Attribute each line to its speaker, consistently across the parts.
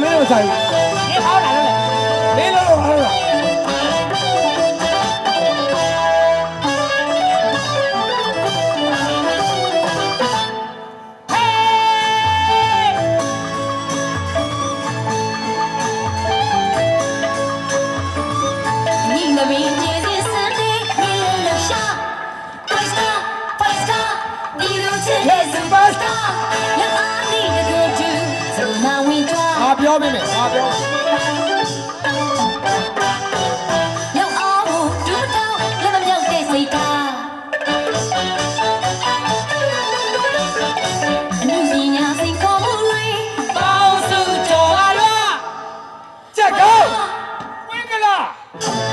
Speaker 1: 没有菜。
Speaker 2: 你好难了。
Speaker 1: 没了完了。
Speaker 3: 你的名字是森林，你留下。Five star, five star， 你如此的 superstar， 让爱你的歌曲走马尾抓。
Speaker 1: 阿彪妹妹，阿彪。
Speaker 3: 让爱我读不透，让我了解谁他。你比那星空不累，
Speaker 2: 高速走啊路。
Speaker 1: 加高。
Speaker 2: 滚个啦！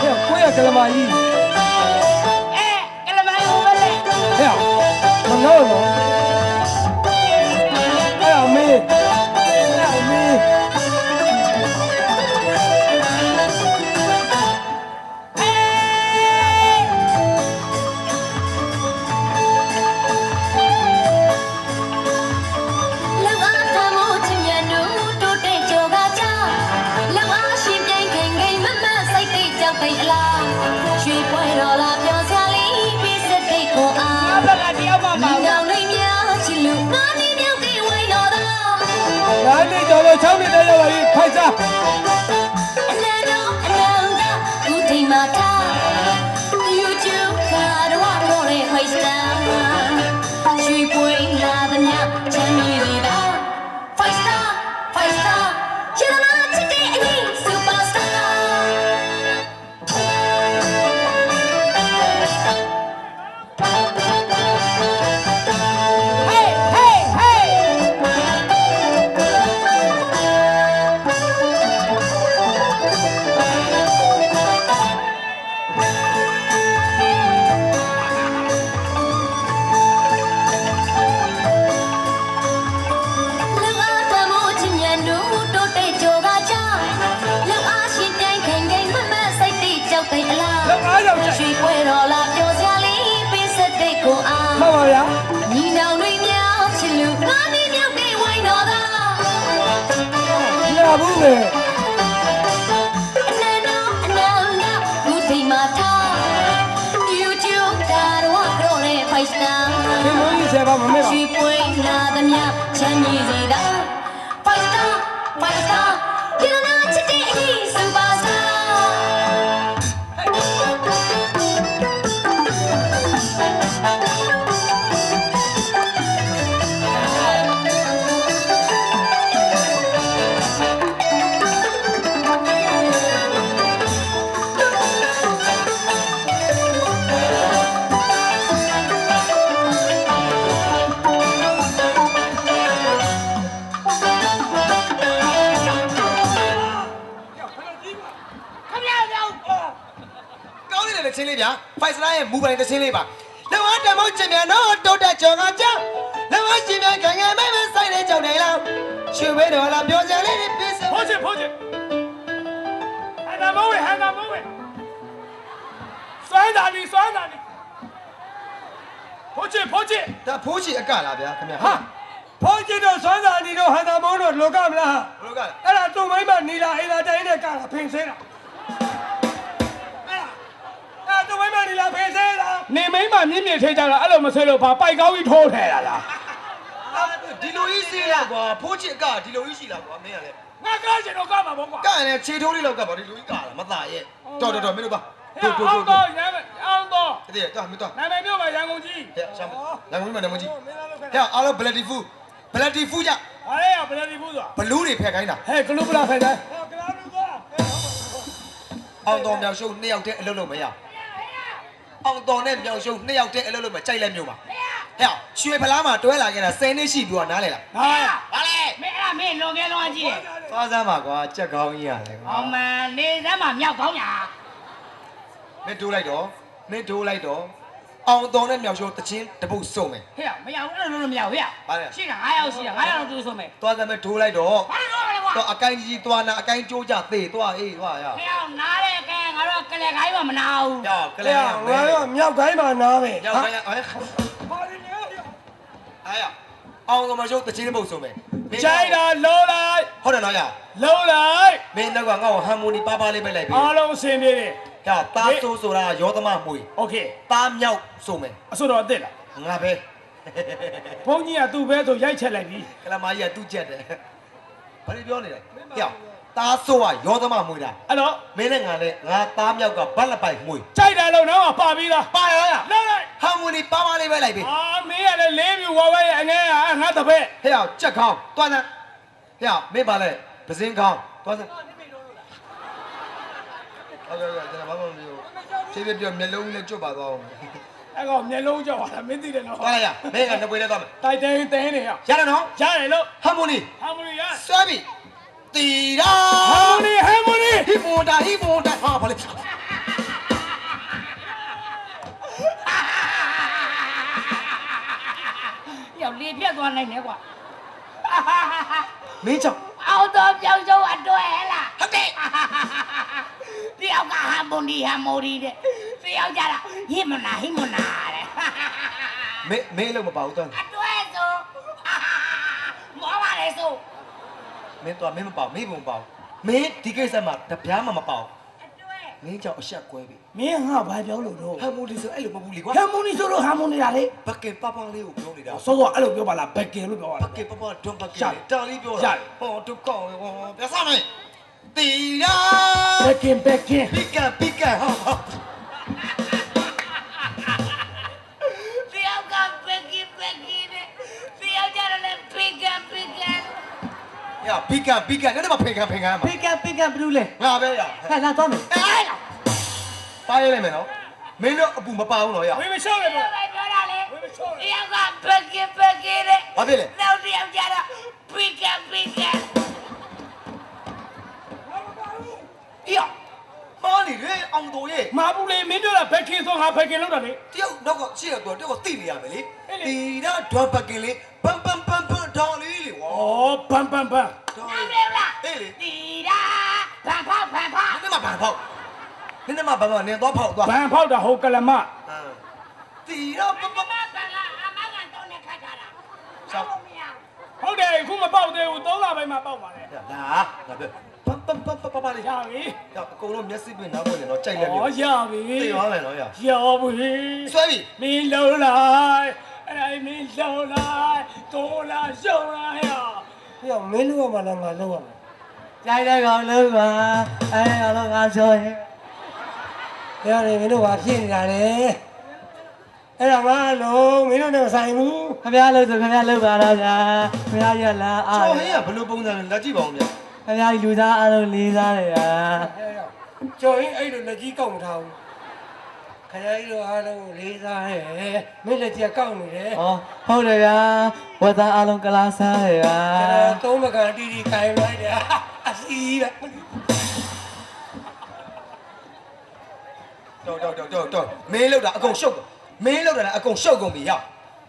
Speaker 1: 哎呀，我也跟他妈一。
Speaker 2: 哎，给他们有问嘞。
Speaker 1: 哎呀，我闹了。哎呀妹，哎呀妹。
Speaker 3: 让爱他母亲也努多的就个家，让爱心变开开慢慢塞的交给啦，学会了啦表下里比塞的过
Speaker 2: 我
Speaker 3: 啊，
Speaker 2: 本来就要帮忙
Speaker 3: 你
Speaker 2: 的。
Speaker 3: 到里面去路，那你了给为了的。
Speaker 1: 男的叫了，场面的要来拍照。
Speaker 2: 嘿嘿嘿。
Speaker 1: 让俺要去。
Speaker 3: 学会了啦，丢下里比赛的过啊。
Speaker 1: 看到呀？
Speaker 3: 你脑里面去路，那你了给为了的。
Speaker 1: 那不呗。给我一千把我妹吧。
Speaker 3: 去背那的名，千亿里的，Five star, five star， 你那七点一 superstar。
Speaker 2: 看不了。
Speaker 4: 高丽的亲历表，Five Star ရဲ့မူပိုင်的亲历吧。လက်ဝါးတမောကျင်မြန်တော့တိုးတက်ကြော်ကကြောက်လက်ဝါးရှင်မြန်ခံခံမဲမဲဆိုင်တဲ့ကြောက်နေလားရွှေဝဲတော်လာပြောစရာလေးတွေပြစ
Speaker 2: 跑去跑去。喊他们喂，喊他们喂。酸大的酸大的。跑去跑去。
Speaker 4: ဒါဖိုးချီအကလားဗျာခင်ဗျာ
Speaker 1: 哈，跑进到山上，你都喊他忙着落干不啦？
Speaker 4: ဘလို့ကလဲ
Speaker 1: 哎呀，做妹嘛，你啦，哎啦，在那干了，平谁了？哎呀，啊，做妹嘛，你啦，平谁了？
Speaker 2: 你没嘛？你没吹ကြလားအဲ့လိုမဆွဲလို့ပါပိုက်ကောင်းကြီးထိုးထဲလာလား
Speaker 4: ဒီလိုကြီးစီးလားကွာဖိုးချီအကဒီလိုကြီးရှိလားကွာမင်းကလည်း
Speaker 2: ငါကားချင်တော့ကားမှာပေါ့ကွာ
Speaker 4: ကရင်လည်းခြေထိုးလေးလောက်ကပါဒီလိုကြီးကလားမသားရဲ့တော်တော်မင်းတို့ပါ
Speaker 2: ဟဲ့အောင်တော့ရမ်းအောင်တော့
Speaker 4: တည်းတော်မင်းတော်
Speaker 2: နာမည်မျိုးပါရန်ကုန်ကြီး
Speaker 4: ဟဲ့ရှာမလာငုံမနေမကြီးဟဲ့အားလုံးဘလက်တီဖူကြ
Speaker 2: ဘာလဲရဘယ်လိုဒီဘူးဆိုတာ
Speaker 4: ဘလူးတွေဖက်ခိုင်းတာ
Speaker 1: 嘿，格鲁布拉开的。
Speaker 2: ကလာလူက
Speaker 4: အောင်တော်မြောက်ရှုံး2ယောက်တည်းအလုပ်လုပ်မရအောင်တော်နဲ့မြောက်ရှုံး2ယောက်တည်းအလုပ်လုပ်မကြိုက်လက်မျိုးပါဟဲ့ရွှေဖလားမှာတွဲလာခဲ့တာ10နှစ်ရှိပြီတော့နားလေလား
Speaker 2: ဟာ
Speaker 4: ဘာလဲ
Speaker 2: မင်းအဲ့ဒါမင်းလွန်ခဲ့တော့ကြည့်
Speaker 4: သွားစမ်းပါကွာကြက်ကောင်းကြီးရတယ်ကွာ
Speaker 2: အောင်မနေစမ်းမှာမြောက်ကောင်းညာ
Speaker 4: မင်းတိုးလိုက်တော့အောင်တော်နဲ့မြောက်ရှုံးတချင်းတပုတ်စုံမယ်
Speaker 2: ဟဲ့မရဘူးအဲ့လိုမရဘူးဟဲ့
Speaker 4: ဘာလဲ
Speaker 2: ရှိတာ9ယောက်ရှိတာ9ယောက်တော့သူဆိုမယ်
Speaker 4: သွားစမ်းမယ်ထိုးလိုက်တော့
Speaker 2: ဘာလို့လဲကွာ
Speaker 4: တော့အကိုင်းကြီးသွားနာအကိုင်းကျိုးကြသေသွားအေးသွားရ
Speaker 2: ဟဲ့နားတဲ့ကဲငါတို့ကလေးခိုင်းမှမနာဘူး
Speaker 4: ကြောက်က
Speaker 1: 哎
Speaker 4: လေး
Speaker 1: 呀，我要庙街嘛拿呗。
Speaker 4: ကြောက်ခိုင်းဟဲ့
Speaker 1: 好的，你
Speaker 4: အားရအောင်တော်မရှုံးတချင်းတပုတ်စုံမယ်
Speaker 2: ကြိုက်တာလုံးလိုက်
Speaker 4: ဟုတ်တယ်နော်ရ
Speaker 2: လုံးလိုက်
Speaker 4: မင်းတော့ကငါ့ကိုဟမ်မိုနီပါပါလေးပဲလိုက်ပြီ
Speaker 2: အားလုံးအဆင်ပြေတယ်
Speaker 4: ကတားဆိုးဆိုတာရောသမမွေ
Speaker 2: โอเค
Speaker 4: တားမြောက်ဆိုမယ်
Speaker 2: အစွတ်တော်အစ်စ်လား
Speaker 4: ငါပဲ
Speaker 2: ဘုန်းကြီးကသူ့ပဲဆိုရိုက်ချက်လိုက်ပြီ
Speaker 4: ကလမကြီးကသူ့ချက်တယ်ဘာလို့ပြောနေလဲကြောက်တားဆိုးကရောသမမွေတာ
Speaker 2: အဲ့တော့
Speaker 4: မင်းနဲ့ငါနဲ့ငါသားမြောက်ကဘတ်လက်ပိုက်မွေ
Speaker 2: ကြိုက်တယ်လုံးတော့ပါပြီးသား
Speaker 4: ပါရရ
Speaker 2: လုံးလိုက်
Speaker 4: ဟမ်မိုနီပါပါလေးပဲလိုက်ပြီ
Speaker 2: အာမင်းကလည်းလေးပြူဝါဝဲအငဲငါတပည့်
Speaker 4: ဟဲ့အောင်ချက်ခေါင်းတွားစမ်းဟဲ့အောင်မင်းပါလဲပစင်းခေါင်းတွားစမ်းဟုတ်ကဲ့ကျွန်တော်ဘာမှမပြောဖြည်းဖြည်းပြောမျက်လုံးနဲ့ကြွတ်ပါသွားအောင်
Speaker 2: အဲ့ကောင်မျက်လုံးကြောက်တာမင်းသိတယ်နော်
Speaker 4: သွားလိုက်ရမင်းကနှစ်ပွေနဲ့သွားမယ်
Speaker 2: တိုက်တဲတဲနေရ
Speaker 4: ရတယ်နော်
Speaker 2: ရတယ်လို့
Speaker 4: ဟမ်မိုနီ
Speaker 2: ဟာမိုနီရ
Speaker 4: ဆွဲပြီတီရာ
Speaker 2: ဟာမိုနီ
Speaker 4: ဟီဘွန်တာဟာဘာလဲ
Speaker 5: ရောက်လေပြတ်သွားနိုင်တယ်ကွာ
Speaker 4: မင်းကြောင့်
Speaker 5: အော်တော့ပြောင်းစုံအတွဲလား
Speaker 4: ဟုတ်တယ်
Speaker 5: တယောက်ကဟာမွန်ဒီတဲ့တယောက်ကြတာဟိမနာတဲ့
Speaker 4: မင်းလို့မပါဘူးတော့
Speaker 5: အတွဲဆိုမောပါလေဆို
Speaker 4: မင်းတော့မင်းမပါမင်းဘုံပါမင်းဒီကိစ္စမှာတပြားမှမပါ
Speaker 5: အတွဲ
Speaker 4: မင်းကြောင့်အဆက်ကွဲပြီ
Speaker 2: မင်းငါဘာပြောလို့တော့
Speaker 4: ဟမ်မိုနီဆိုအဲ့လိုမဟုတ်ဘူးလေကွာ
Speaker 2: ဟာမိုနီဆိုလို့ဟာမိုနီလားလေ
Speaker 4: ဘက်ကင်ပပလေးကိုပြောနေတာ
Speaker 2: စောစောအဲ့လိုပြောပါလားဘက်ကင်လို့ပြောပါ
Speaker 4: ဘ
Speaker 2: လား
Speaker 4: က်ကင်ပပဒွန်ဘက်ကင်တာလီပြောတာဟောဒုက္ခဟောပြဆမယ်တီရာ
Speaker 2: ဘက်ကင်
Speaker 4: ပီကန်ဟော
Speaker 5: တယောက်ကပက်ကီတဲ့တယောက်ကြတော့လေပီကန်
Speaker 4: ရပီကန်နဲ့တော့ဖိကန်မှာ
Speaker 1: ပိကဘလူးလေ
Speaker 4: ငါပဲရ
Speaker 1: ဟဲ့လာတော့မယ်
Speaker 5: အဲ့လား
Speaker 4: ပါရလိုက်မယ်နော်မင်းတို့အပူမပါဘူးနော်ရ
Speaker 2: ဝေးမရှောက်လေ
Speaker 5: ပြော
Speaker 2: ပေါ့
Speaker 5: ပြောတာလေတယောက်ကပက်ကီတဲ့
Speaker 4: ဘာဖြစ်လဲ
Speaker 5: နောက်တယောက်ကြတော့ပီကန်
Speaker 4: အေးရမားနေလေအောင်တော်ရဲ့
Speaker 2: မာဘူးလေမင်းပြောတာဘက်ကင်ဆိုငါဘက်ကင်လောက်တာလေ
Speaker 4: တယောက်တော့ကရှိရတော့တယောက်ကတိနေရမယ်လေတီရာဒွန်ဘက်ကင်လေးပမ်ဒေါ်လေးလေဝါ
Speaker 2: ဩဘမ်
Speaker 5: ဟုတ်တယ်လား
Speaker 4: အေးလေ
Speaker 5: တီရာဘာဖောက်
Speaker 4: နင်းမဘာဖောက်နင်းမဘာနင်းတော့ဖောက်သွား
Speaker 2: ဘမ်ဖောက်တာဟိုကလမ
Speaker 4: တီရာပပ
Speaker 5: ဘာဘာကအမကတော့နဲ့ခတ်တာလားဆောက်လို့မရ
Speaker 2: ဟုတ်တယ်ခုမပေါက်သေးဘူး3လပိုင်းမှာပေါက်ပါလေ
Speaker 4: လာငါပဲပလေး
Speaker 2: ရပြီ
Speaker 4: အကုန်လုံးမျက်စိပင်နောက်ဝင်နေတော့ကြိုက်လက်မျိုး
Speaker 2: ဩရပြီ
Speaker 4: သိသွားမယ်နော်ရ
Speaker 2: ရပြီ
Speaker 4: ဆွဲပြီ
Speaker 2: မင်းလုံးလိုက်အဲ့မင်းလုံးလိုက်တိုးလာရှုံလာရ
Speaker 1: ဟဲ့မင်းလို့ရမှာလားငါလို့ရမှာ
Speaker 6: ကြိုက်တဲ့ကောင်လုံးပါအဲအလုံးငါဆိုရင်
Speaker 1: ဟဲ့မင်းတို့ဘာဖြစ်နေတာလဲအဲ့ဒါမှလုံးမင်းတို့နဲ့ဆိုင်ဘူး
Speaker 6: ခင်ဗျားလို့ဆိုခင်ဗျားလုံးပါတော့ဗျာခင်ဗျားရလာအား
Speaker 4: ကျော်ဟင်းကဘယ်လိုပုံစံလဲလက်ကြည့်ပါဦးဗျာ
Speaker 6: ခင်ဗျားလူသားအားလုံးလေးစားတယ်ဗျာ
Speaker 1: ကျော်ရင်အဲ့လိုလက်ကြီးကောက်မထားဘူးခရီးတို့အားလုံးလေးစားရဲမင်းလက်ကြီးကောက်နေတယ်
Speaker 6: ဟောဟုတ်တယ်ဗျာဝတ်သားအားလုံးကလားစားတယ်ဗျာ
Speaker 1: သုံးမကန်တီတီခိုင်းလိုက်တယ်အစီးပဲ
Speaker 4: တော်မင်းလောက်တာအကုန်ရှုပ်ကုန်မင်းလောက်တာလည်းအကုန်ရှုပ်ကုန်ပြီရောက်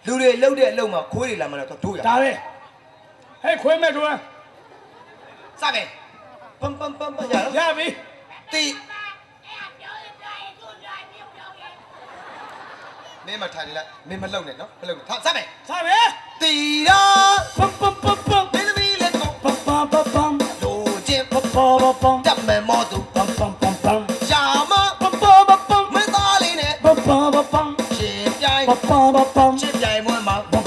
Speaker 4: လူတွေလှုပ်တဲ့အလုပ်မှာခွေးတွေလာမှတော့တို့ရ
Speaker 2: ဒါပဲဟဲ့ခွေးမဲ့တို့
Speaker 4: စမယ်ပမ်ရ
Speaker 2: ရပြီ
Speaker 4: တီ
Speaker 5: ပြောရင်သူ့ကြိုင်ပြောရင်
Speaker 4: မင်းမထိုင်နေလိုက်မင်းမလှုပ်နဲ့နော်မလှုပ်နဲ့ထားစမယ်
Speaker 2: စမယ်
Speaker 4: တီရာ
Speaker 2: ပမ်
Speaker 4: မင်းသမီးလေးကို
Speaker 2: ပမ်
Speaker 4: လိုချင်
Speaker 2: ပမ်
Speaker 4: တတ်မယ်မောသူ
Speaker 2: ပမ်
Speaker 4: ရှာမ
Speaker 2: ပမ်
Speaker 4: မင်းသားလေးနဲ့
Speaker 2: ပမ်
Speaker 4: ရှင်ပြိုင်
Speaker 2: ပမ်
Speaker 4: ချစ်ပြိုင်မွန်းမှာ
Speaker 2: ပမ်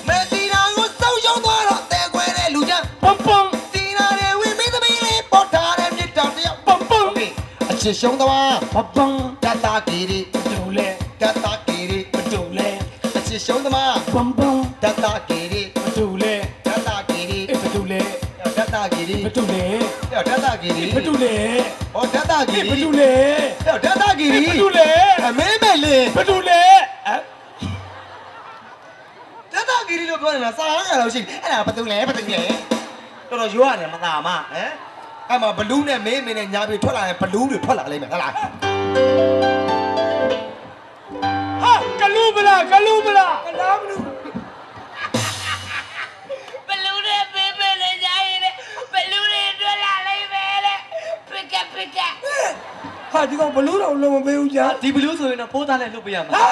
Speaker 4: မဲတီရာကိုစောက်ရှုံးသွားတော့တဲခွဲတဲ့လူချမ်း
Speaker 2: ပမ်
Speaker 4: တီရာရဲ့ဝင်းမင်းသမီးလေးပေါ်ထားတဲ့မြစ်တော်တယောက်
Speaker 2: ပမ်
Speaker 4: အချစ်ရှုံးသွား
Speaker 2: ပမ်
Speaker 4: တတာကီရီ
Speaker 2: ဒူလေ
Speaker 4: တတာကီရီ
Speaker 2: ဒူလေ
Speaker 4: အချစ်ရှုံးသမား
Speaker 2: ပမ်
Speaker 4: တတာကီရီ
Speaker 2: ဒူလေ
Speaker 4: တတာကီရီ
Speaker 2: ဘဒူလေ
Speaker 4: တတာကီရီ
Speaker 2: ဘဒူလေ
Speaker 4: တတာကီရီ
Speaker 2: ဘဒူလေ
Speaker 4: ဟောတတာကီရီ
Speaker 2: ဘဒူလေ
Speaker 4: တတာကီရီ
Speaker 2: ဘဒူလေ
Speaker 4: အမေမဲလေး
Speaker 2: ဘဒူလေ
Speaker 4: တတာကီရီလို့ပြောနေတာစားရတော့ရှိအဲ့ဒါဘသူလဲတော်တော်ရွာနေမသာမဟမ်အဲ့မှာဘလူးနဲ့မင်းမင်းနဲ့ညာပြီးထွက်လာတဲ့ဘလူးတွေထွက်လာလိမ့်မယ်ဟုတ်လား
Speaker 2: ဟာကလူးမလားကလူးမလား
Speaker 1: ကလားမလို့
Speaker 5: ဘလူးနဲ့ပေးပေးလေကြရင်ဘလူးတွေတွေ့လာလိမ့်မယ်လေပစ်က
Speaker 1: ဟာဒီကောင်ဘလူးတော့လုံးမပေးဘူးကြာ
Speaker 6: ဒီဘလူးဆိုရင်တော့ဖိုးသားနဲ့လွတ်ပေးရမှာ
Speaker 1: ဟာ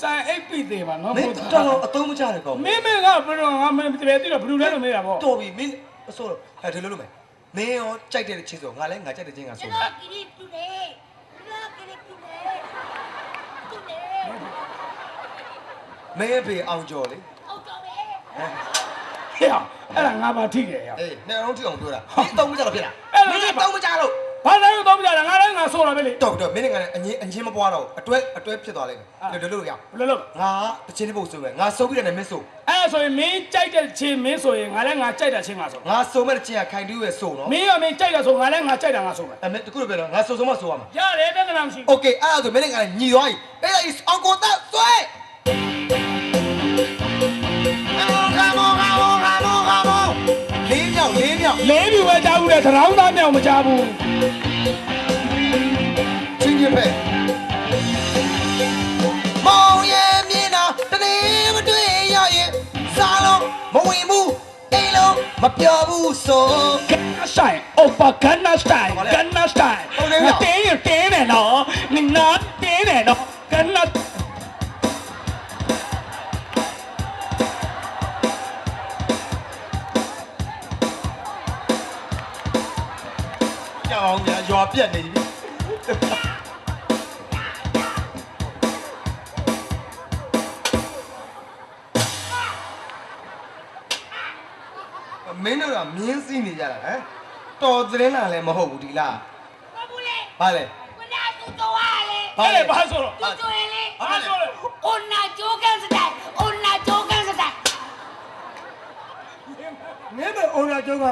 Speaker 2: ဆိုင်အိပ်ပိသေးပါနော်
Speaker 4: မင်းတော်အသုံးမချတဲ့ကောင်
Speaker 2: မင်းကဘယ်တော့ငါမင်းတပည့်တိတော့ဘလူလဲလို့မေးတာပေါ့
Speaker 4: တော်ပြီမင်းအစိုးအဲ့ဒီလိုလုပ်မယ်မင်းရောကြိုက်တဲ့ချင်းဆိုငါလည်းငါကြိုက်တဲ့ချင်းငါ
Speaker 5: ကျွ
Speaker 4: ဆို
Speaker 5: န်တော်ကလေးတူတယ်ကျွန်တော်ကလေးတူတယ်တူတယ်
Speaker 4: မင်းဖေအောင်ကျော်လေ
Speaker 5: ဟုတ်တော့ပဲ
Speaker 2: ဟဲ့အဲ့ဒါငါပါထိတယ်ရ
Speaker 4: အေးနေအောင်ထိအောင်ပြောတာမင်းသုံးမချတော့ဖြစ်တာမင်းသုံးမချလို့
Speaker 2: ဘာလဲတော့မကြတာငါလည်းငါဆိုးတာပဲလေ
Speaker 4: တော်တော်မင်းကလည်းအချင်းမပွားတော့အတွဲဖြစ်သွားလိမ့်မယ်လို့ရ
Speaker 2: ဘယ်လိုလုပ်
Speaker 4: ငါတချင်းတစ်ပုတ်ဆိုပဲငါစုံပြီးတယ်မင်းဆို
Speaker 2: အဲ့ဆိုရင်မင်းကြိုက်တဲ့ချင်းမင်းဆိုရင်ငါလည်းငါကြိုက်တဲ့ချင်းငါဆို
Speaker 4: ငါစုံမဲ့ချင်းကခိုင်တူးရဲ့စုံနော်
Speaker 2: မင်းရောမင်းကြိုက်တာဆိုငါလည်းငါကြိုက်တာငါဆိုမယ်
Speaker 4: အဲ့မင်းတခုလိုပြောတော့ငါစုံမဆိုရမှာ
Speaker 2: ရတယ်ပြဿနာမရှိ
Speaker 4: โอเคအဲ့ဒါဆိုမင်းကလည်းညီသွားပြီအဲ့ဒါ is uncle that ဆွဲ လေးမြောက်
Speaker 2: လေးပြီပဲကြားဘူးလေသရောင်းသားမြောက်မကြားဘူး
Speaker 4: ချင်းချင်းပဲမောင်ရဲ့မြင်တာတနေ့မတွေ့ရရင်စားလုံးမဝင်ဘူးအိမ်လုံးမပြောဘူးဆို
Speaker 2: Gangnam Style, Oppa Gangnam Style, Gangnam Style. Nó té này nó, mình nó té này nó, Gangnam.
Speaker 4: ကြောက်အောင်ညာရွာပြက်နေပြီမင်းတို့ကမြင်းစီးနေကြတာဟမ်တော်သတင်းလာလည်းမဟုတ်ဘူးဒီလား
Speaker 5: ဘာဘူးလဲ
Speaker 4: ဘာလဲ
Speaker 5: ဘယ်လားသူတော့ဟာလေ
Speaker 2: Hãy để bà rồi.
Speaker 5: သူတို့လေ
Speaker 2: Bà rồi.
Speaker 5: အွန်နာဂျိုကန်စတိုင်အွန်နာဂျိုကန်စတိုင်
Speaker 1: မင်းပဲအိုရာကျုံက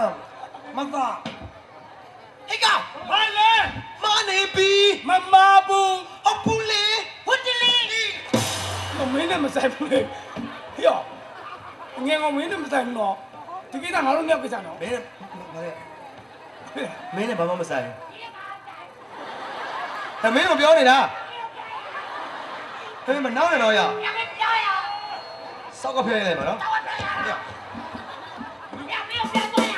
Speaker 1: မက
Speaker 4: ဟိတ်ကောင်
Speaker 2: Bà lên.
Speaker 4: မနေပြီ
Speaker 2: Mama bu.
Speaker 4: အပူလေ
Speaker 5: ဟုတ်တယ်လေ
Speaker 2: Nó mấy này mà sai phụ lên. Hiểu. Nghe ngon mấy này mà sai nó. Thì cái thằng nó nhắc cái thằng nó.
Speaker 4: မင်းမင်းနဲ့ဘာမှမဆိုင်ဘူးမင်းမပြောနေတာမင်းမနောက်နေတော့ရ
Speaker 5: ရမယ်ပြောရ
Speaker 4: စောက်ကဖျဲလိုက်ပါနော်
Speaker 5: တော့တယ်ရမယ်ပြောတော့ရ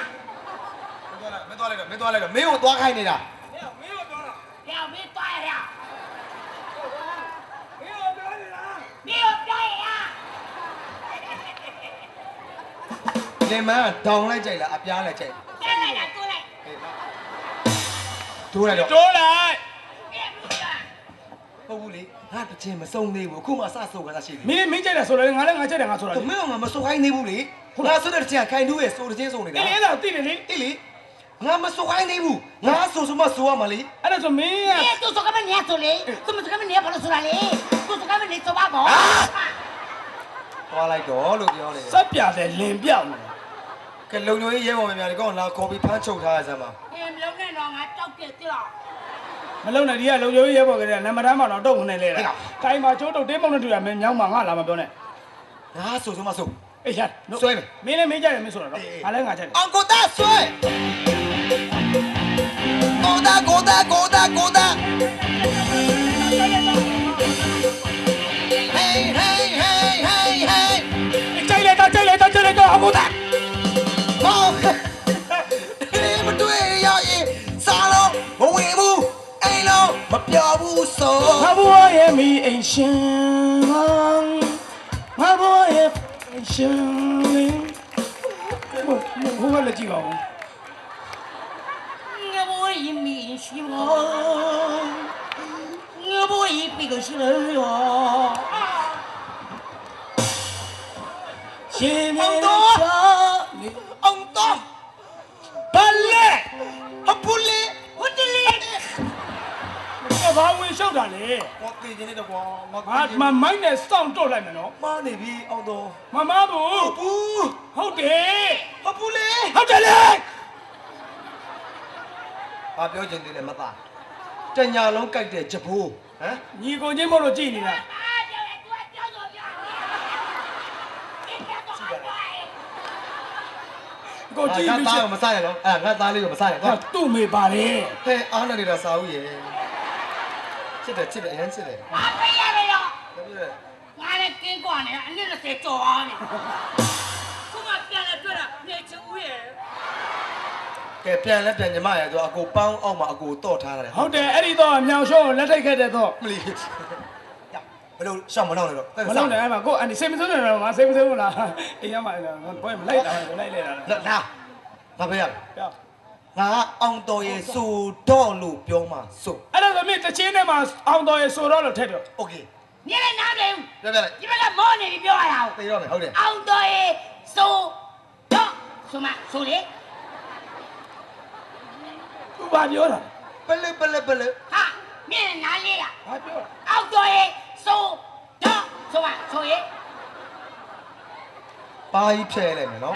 Speaker 4: မင်းသွားလိုက်တော့မင်းကိုသွားခိုင်းနေတာ
Speaker 5: ရမယ်တော့ရမင်းပြောရ
Speaker 4: လင်မန်းဒေါင်လိုက်ကြိုက်လားအပြားလိုက်ကြိုက်
Speaker 5: ပြန်လိုက်တာတိုးလိုက်
Speaker 4: ထိုးလိုက်တော့
Speaker 2: Trốn lại.
Speaker 4: ဟုတ်ဘူးလေငါတချင်မစုံသေးဘူးအခုမှအစစုံကစားရှိပြီ
Speaker 2: Mình chạy là số đấy, ngã lên ngã chạy là ngã số
Speaker 4: မ
Speaker 2: đấy.
Speaker 4: င်းကမစုံခိုင်းသေးဘူးလေငါဆိုတဲ့တချင်ခိုင်တူးရဲ့စိုးတချင်းစုံနေတာ
Speaker 2: Cái đấy là tin này đi.
Speaker 4: အေးလေငါမစုံခိုင်းသေးဘူးငါဆိုဆိုမဆိုရမှာလေ
Speaker 2: Anh là số mình.
Speaker 5: အေးသူစကားမနေရဆိုလေသူမစကားမနေရဘာလို့ဆိုတာလေသူစကားမနေဆိုပါဘော
Speaker 4: သွားလိုက်တော့လို့ပြောနေတယ်
Speaker 2: Sắp giả để liền biểu.
Speaker 4: ကဲလုံညိုကြီးရဲပေါ်များများဒီကောင်လာခေါ်ပြီးဖမ်းချုပ်ထားရစမ်းပါ
Speaker 5: အေးမလုံးနဲ့တော့ငါတောက်ပြက်တိလား
Speaker 2: Mà lâu này đi à, lâu rồi vậy bao cái này mà đám mà nó đông này lên này. Cái mà chỗ đầu tiên mong nó tụi mình nhau mà ngã làm mà bên này.
Speaker 4: ငါဆိုဆိုမဆို
Speaker 2: Ê chặt.
Speaker 4: Xoay mày.
Speaker 2: Mình này mình chạy là mình số đó. À lên ngã chạy.
Speaker 4: အောင်ကိုသားဆွဲကိုသားဟေး
Speaker 2: Chạy lên tao không có tạt.
Speaker 4: ဟောဒီမတွေ့ရရင်စားလို့မဝင်ဘူးအိမ်လုံးမပြောဘူးဆို
Speaker 2: Mà bố em mi anh xem. Mà bố em anh xem. Không phải là gì không?
Speaker 5: ငါဘဝရင်မင်းရှိမောငါဘဝရင်ပြီးကိုရှိလို့ရော
Speaker 2: Xem em
Speaker 4: Ông
Speaker 2: cho.
Speaker 4: Tó. အောင်တော့
Speaker 2: Bà lẹ.
Speaker 4: အပူလေး
Speaker 5: ဟုတ်တယ်လေ
Speaker 2: Cái bà nguyên sâu ra lẹ.
Speaker 4: ငါသိနေတော့ကွာ
Speaker 2: Mà máy này xong trôi lại mà nó.
Speaker 4: မနေပြီအောင်တော့
Speaker 2: Mà má bố.
Speaker 4: ဘူး
Speaker 2: Không để.
Speaker 4: အပူလေး
Speaker 2: Không để lên.
Speaker 4: ဘာပြောချင်သေးလဲမသားတညာလုံးကြိုက်တဲ့ဂျပိုးဟမ်
Speaker 2: Nhìn con nhím bao nó chi này nè.
Speaker 5: အားကြောင့်သူကကြောက်တော့ပြောဒီကတော့ဟာတော့
Speaker 2: Con chi
Speaker 4: ငါ
Speaker 2: bị
Speaker 4: သား
Speaker 2: chết.
Speaker 4: ကိုမစားရတော့ငါသားလေးကိုမစားရတော့
Speaker 2: Tu mày bà đấy.
Speaker 4: ဟဲ့အားနေနေတာစားဦးရေချစ်တယ်အရင်ချစ်တယ်
Speaker 5: အားပေးရတယ်ရော
Speaker 4: ဒါပြည့်
Speaker 5: ငါလည်းကင်းကွာနေအနည်းနဲ့ကြော်အောင်နေခုမှပြန်လာတွေ့တာနေချူရဲ့
Speaker 4: ကဲပြန်လဲပြန်ညီမရဲ့ဆိုအကိုပေါင်းအောင်မှာအကိုတော့ထားတယ်
Speaker 2: Không để ấy đi to, nhào show, lấy tay cái đấy to.
Speaker 4: မလီ ဘယ်လိုရှောက်မလုပ်နဲ့တော့
Speaker 2: မလုံးနဲ့အဲ့မှာကိုအန်ဒီစိတ်မဆိုးနေတော့ငါစိတ်မဆိုးဘူးလားအိမ်ရမှာပွဲမလိုက်တာလိုက်လေတာ
Speaker 4: လာဘာပဲရ
Speaker 2: ပြော
Speaker 4: ငါအောင်တော်ရဲ့ဆိုတော့လို့ပြောမှာဆို
Speaker 2: အဲ့ဒါဆိုမင်းတချင်းထဲမှာအောင်တော်ရဲ့ဆိုတော့လို့ထည့်တော့
Speaker 4: โอเค
Speaker 5: ညလည်းနားတယ်
Speaker 4: ပြောပြလိုက်
Speaker 5: ဒီဘက်ကမောနေပြီပြောရအောင်
Speaker 4: သိတော့မယ်ဟုတ်တယ်
Speaker 5: အောင်တော်ရဲ့ဆိုတော့ဆိုမဆိုလေ
Speaker 2: သူဘာပြောတာ
Speaker 4: ပလက်ပလက်ပလက်
Speaker 5: ဟာမြင်နားလေးလား
Speaker 2: ဘာပြော
Speaker 5: အောင်တော်ရဲ့ဆိုတော့ဆိုမဆိုရေ
Speaker 4: ပါကြီးဖြဲလိုက်မယ်နော်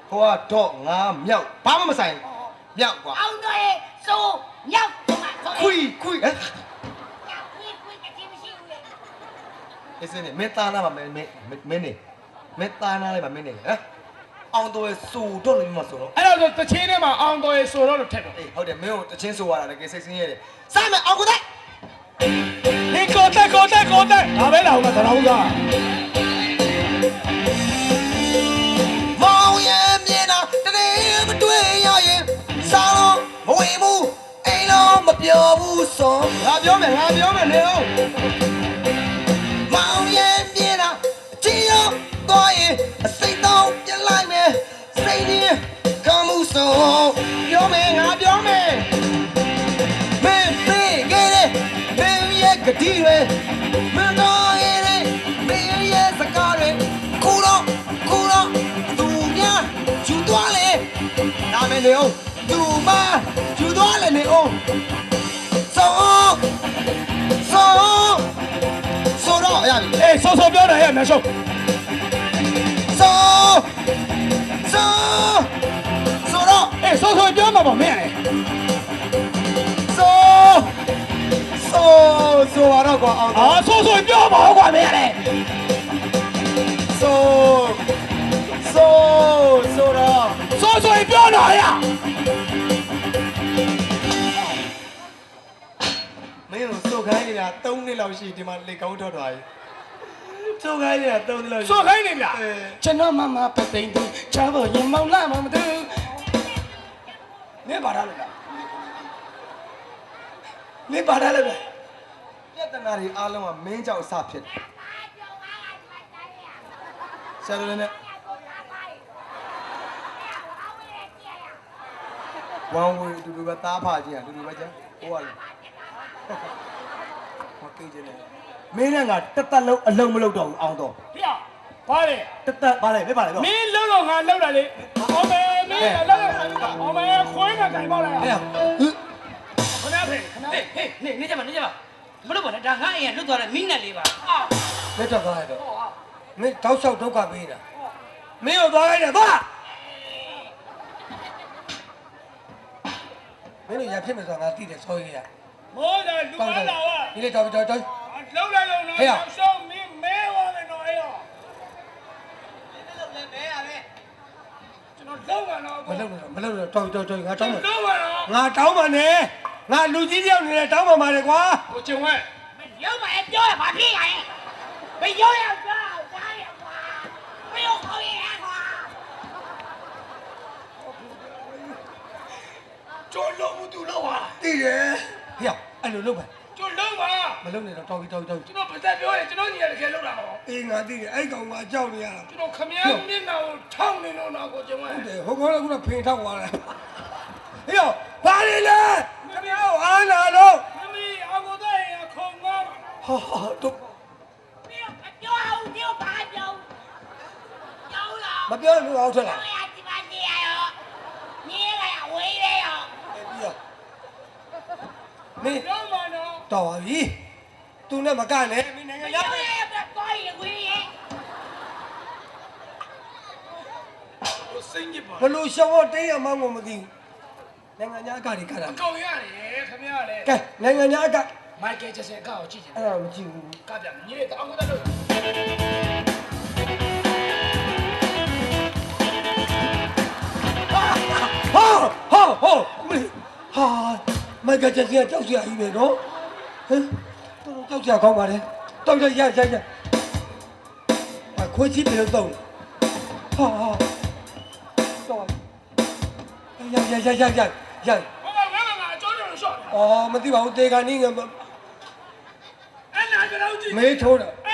Speaker 4: ဟိုကတော့ငါမြောက်ဘာမှမဆိုင်မြောက်ကွာ
Speaker 5: အောင်တော်ရဲ့ဆိုမြောက်ဆိုမဆို
Speaker 4: ခွီခွီဟဲ့
Speaker 5: ခွီတတိမရှိဘူးလေ
Speaker 4: ဒီစနေမင်းသားနာမှာမင်းနေမင်းသားနာလိုက်မှာမင်းနေဟမ်အောင်တော်ရဲ့ဆိုတော့လို့ပြောမှာဆိုတော့
Speaker 2: အဲ့ဒါဆိုတချင်းထဲမှာအောင်တော်ရဲ့ဆိုတော့လို့ထည့်တော့
Speaker 4: အေးဟုတ်တယ်မင်းကိုတချင်းဆိုရတာလည်းကိစိတ်ဆင်းရဲတယ်စမ်းမယ်အောင်ကိုတဲ့
Speaker 2: ဒီကိုတက်ဒါပဲလာဦးမှာသတော်သား
Speaker 4: မောင်ရဲ့မြင်တာတရေမတွေ့ရရင်စားလို့မဝင်ဘူးအိမ်လုံးမပြောဘူးဆိုငါပြောမယ်နေအောင်မောင်ရဲ့မြင်တာအချီရောတော့ရင်အစိတ်တော့ပြလိုက်မယ်စိတ်ကြီးကောင်းမှုဆိုပြောမယ်ငါပြောမယ်မင်းသေးခဲ့တယ်မင်းရဲ့ကတိတွေမင်းတော့ရဲ့မင်းရဲ့စကားတွေကူတော့သူများယူသွားလေနာမည်လေအောင်သူမယူသွားလေနေအောင်ဆိုတော့ရပြီ
Speaker 2: အေးဆောပြောတယ်ရဲ့မရှုပ်
Speaker 4: ဆိုတော့
Speaker 2: အေးဆောပြောမှာပါမင်းလေ
Speaker 4: ဆိုရတော့ကွာအောင်
Speaker 2: အာဆောပြောပါကွာမင်းလေ
Speaker 4: ဆိုတော့
Speaker 2: ဆောပြောတော့ရ
Speaker 4: မင်းတို့စုတ်ခိုင်းနေတာ3နှစ်လောက်ရှိဒီမှာလေကောင်းထွက်သွားပြီစုတ်ခိုင်းနေတာ3နှစ်လောက်
Speaker 2: ဆောခိုင်းနေဗျကျွန်တော်မမပသိမ့်သူချာဖို့ရင်မောင်းလာမှမသိနေပါလားနေပါလားလေ
Speaker 4: ပြဿနာတွေအားလုံးကမင်းကြောင့်အစဖြစ်တယ်ဆရာတို့လည်းဝမ်ဝေတူတူပဲသားဖာကြီးอ่ะတူတူပဲကြာဟိုကလေမကိကျနေမင်းနဲ့ငါတက်တက်လုံးအလုံးမလုံးတော့ဘူးအောင်တော့
Speaker 2: ဖေဘာလဲ
Speaker 4: တက်တက်ပါလေမင်းပါလေတော့
Speaker 2: မင်းလုံးတော့ငါလုံးတာလေအော်မဲမင်းလုံးအော်မဲခွေးနဲ့တိုင်ပါလား
Speaker 4: ဟဲ့
Speaker 2: ခဏဖေခဏ
Speaker 5: ဟေးနေကြပါမလို့ပါနဲ့ဒါငါအိမ်ကလွတ်သွားတဲ့မိနစ်လေးပါအာ
Speaker 1: လက်တော့ကားရတော့မင်းတောက်လျှောက်ဒုက္ခပေးတာမင်းကိုသွားလိုက်တယ်သွားမင်းတို့ရဖြစ်မယ်ဆိုတာငါသိတယ်ဆောကြီးရ
Speaker 2: မောတယ်လူကားလာဝ
Speaker 1: ဒီလေတော်
Speaker 2: လုံးလိုက်တော့ရှောင်းမင်းမဲသွားမယ်တော့အဲ့ရောကျွန်တော်လုံးပါတော့
Speaker 1: မလုပ်တော့တော်ငါတောင်းပါ
Speaker 2: လုံးပါတော့
Speaker 1: ငါတောင်းပါနဲ့ငါလူကြီးတယောက်နေတယ်တောင်းပါပါတယ်ကွာ
Speaker 2: ကိုကျုံဝဲ
Speaker 5: မရောက်ပါနဲ့ပြောရပါဖြစ်ရရင်မရောက်ရတော့ဒါရကွာမရောက်ခေါ်ရကွာ
Speaker 2: ကျော်လုံးမှုသူလုံးပါ
Speaker 1: သိတယ်ဟေ့အဲ့လိုလုပ်ပါ
Speaker 2: ကျော်လုံးပါ
Speaker 1: မလုပ်နဲ့တော့တော်ပြီ
Speaker 2: ကျွန်တော်ပတ်သက်ပြောရင်ကျွန်တော်ညီရတကယ်လုံးတာပါ
Speaker 1: အေးငါသိတယ်အဲ့ကောင်ကကြောက်နေရတာ
Speaker 2: ကျွန်တော်ခမည်းမျက်နှာကိုထောင်းနေတော့ကိုကျုံဝဲ
Speaker 1: ဟုတ်တယ်ဟိုကောင်ကဖင်ထောက်သွားတယ်ဟေ့ဘာလဲလဲခင်ဗျားအားလာတော့
Speaker 2: မမီအကိုတဲ့ရခုံငါ
Speaker 1: ဟာတော့
Speaker 5: ပြောအောင်ပြောပါပြောပြောလား
Speaker 1: မပြောလို့အောက်ထက်လာ
Speaker 5: ပြောရဒီပါနေရရောနေရဝေးရရော
Speaker 1: ပြီးတော့မင်း
Speaker 2: လုံးပါတော့
Speaker 1: တော်ပါပြီသူနဲ့မကနဲ့မင်းနိုင်ငံ
Speaker 5: မ
Speaker 1: ရ
Speaker 5: ရောက်ရတော့ရဝေးရ
Speaker 2: ကိုစိတ်ညစ်ပါ
Speaker 1: ဘလို့ရှောင်းတင်းရမှန်းကိုမသိဘူးနိုင်ငံညာအကတွေကတာ
Speaker 2: အကောင်ရတယ်ခမည်းလေ
Speaker 1: ကဲနိုင်ငံညာအက
Speaker 2: မိုက်ကယ်ဂျက်ဆန်ကောက်ကြည့်ချင်
Speaker 1: အဲ့ဒါမကြည့်ဘူး
Speaker 2: ကပြမြေတောင်းကတော့
Speaker 1: ဟာမိုက်ကချက်စီကကြောက်စရာကြီးပဲနော်ဟမ်တော်ကြောက်စရာကောင်းပါလေတောက်ရခွေးချစ်တယ်တော့ဟာတော့ရ
Speaker 2: ဟိုကဝဲမှာအကျော်တော်ရှော့
Speaker 1: အော်မသိပါဘူးတေကန်နင်းငါ
Speaker 2: အဲ့နာကျွန်တော်ကြည့်
Speaker 1: မေးထိုးတာ
Speaker 2: အဲ့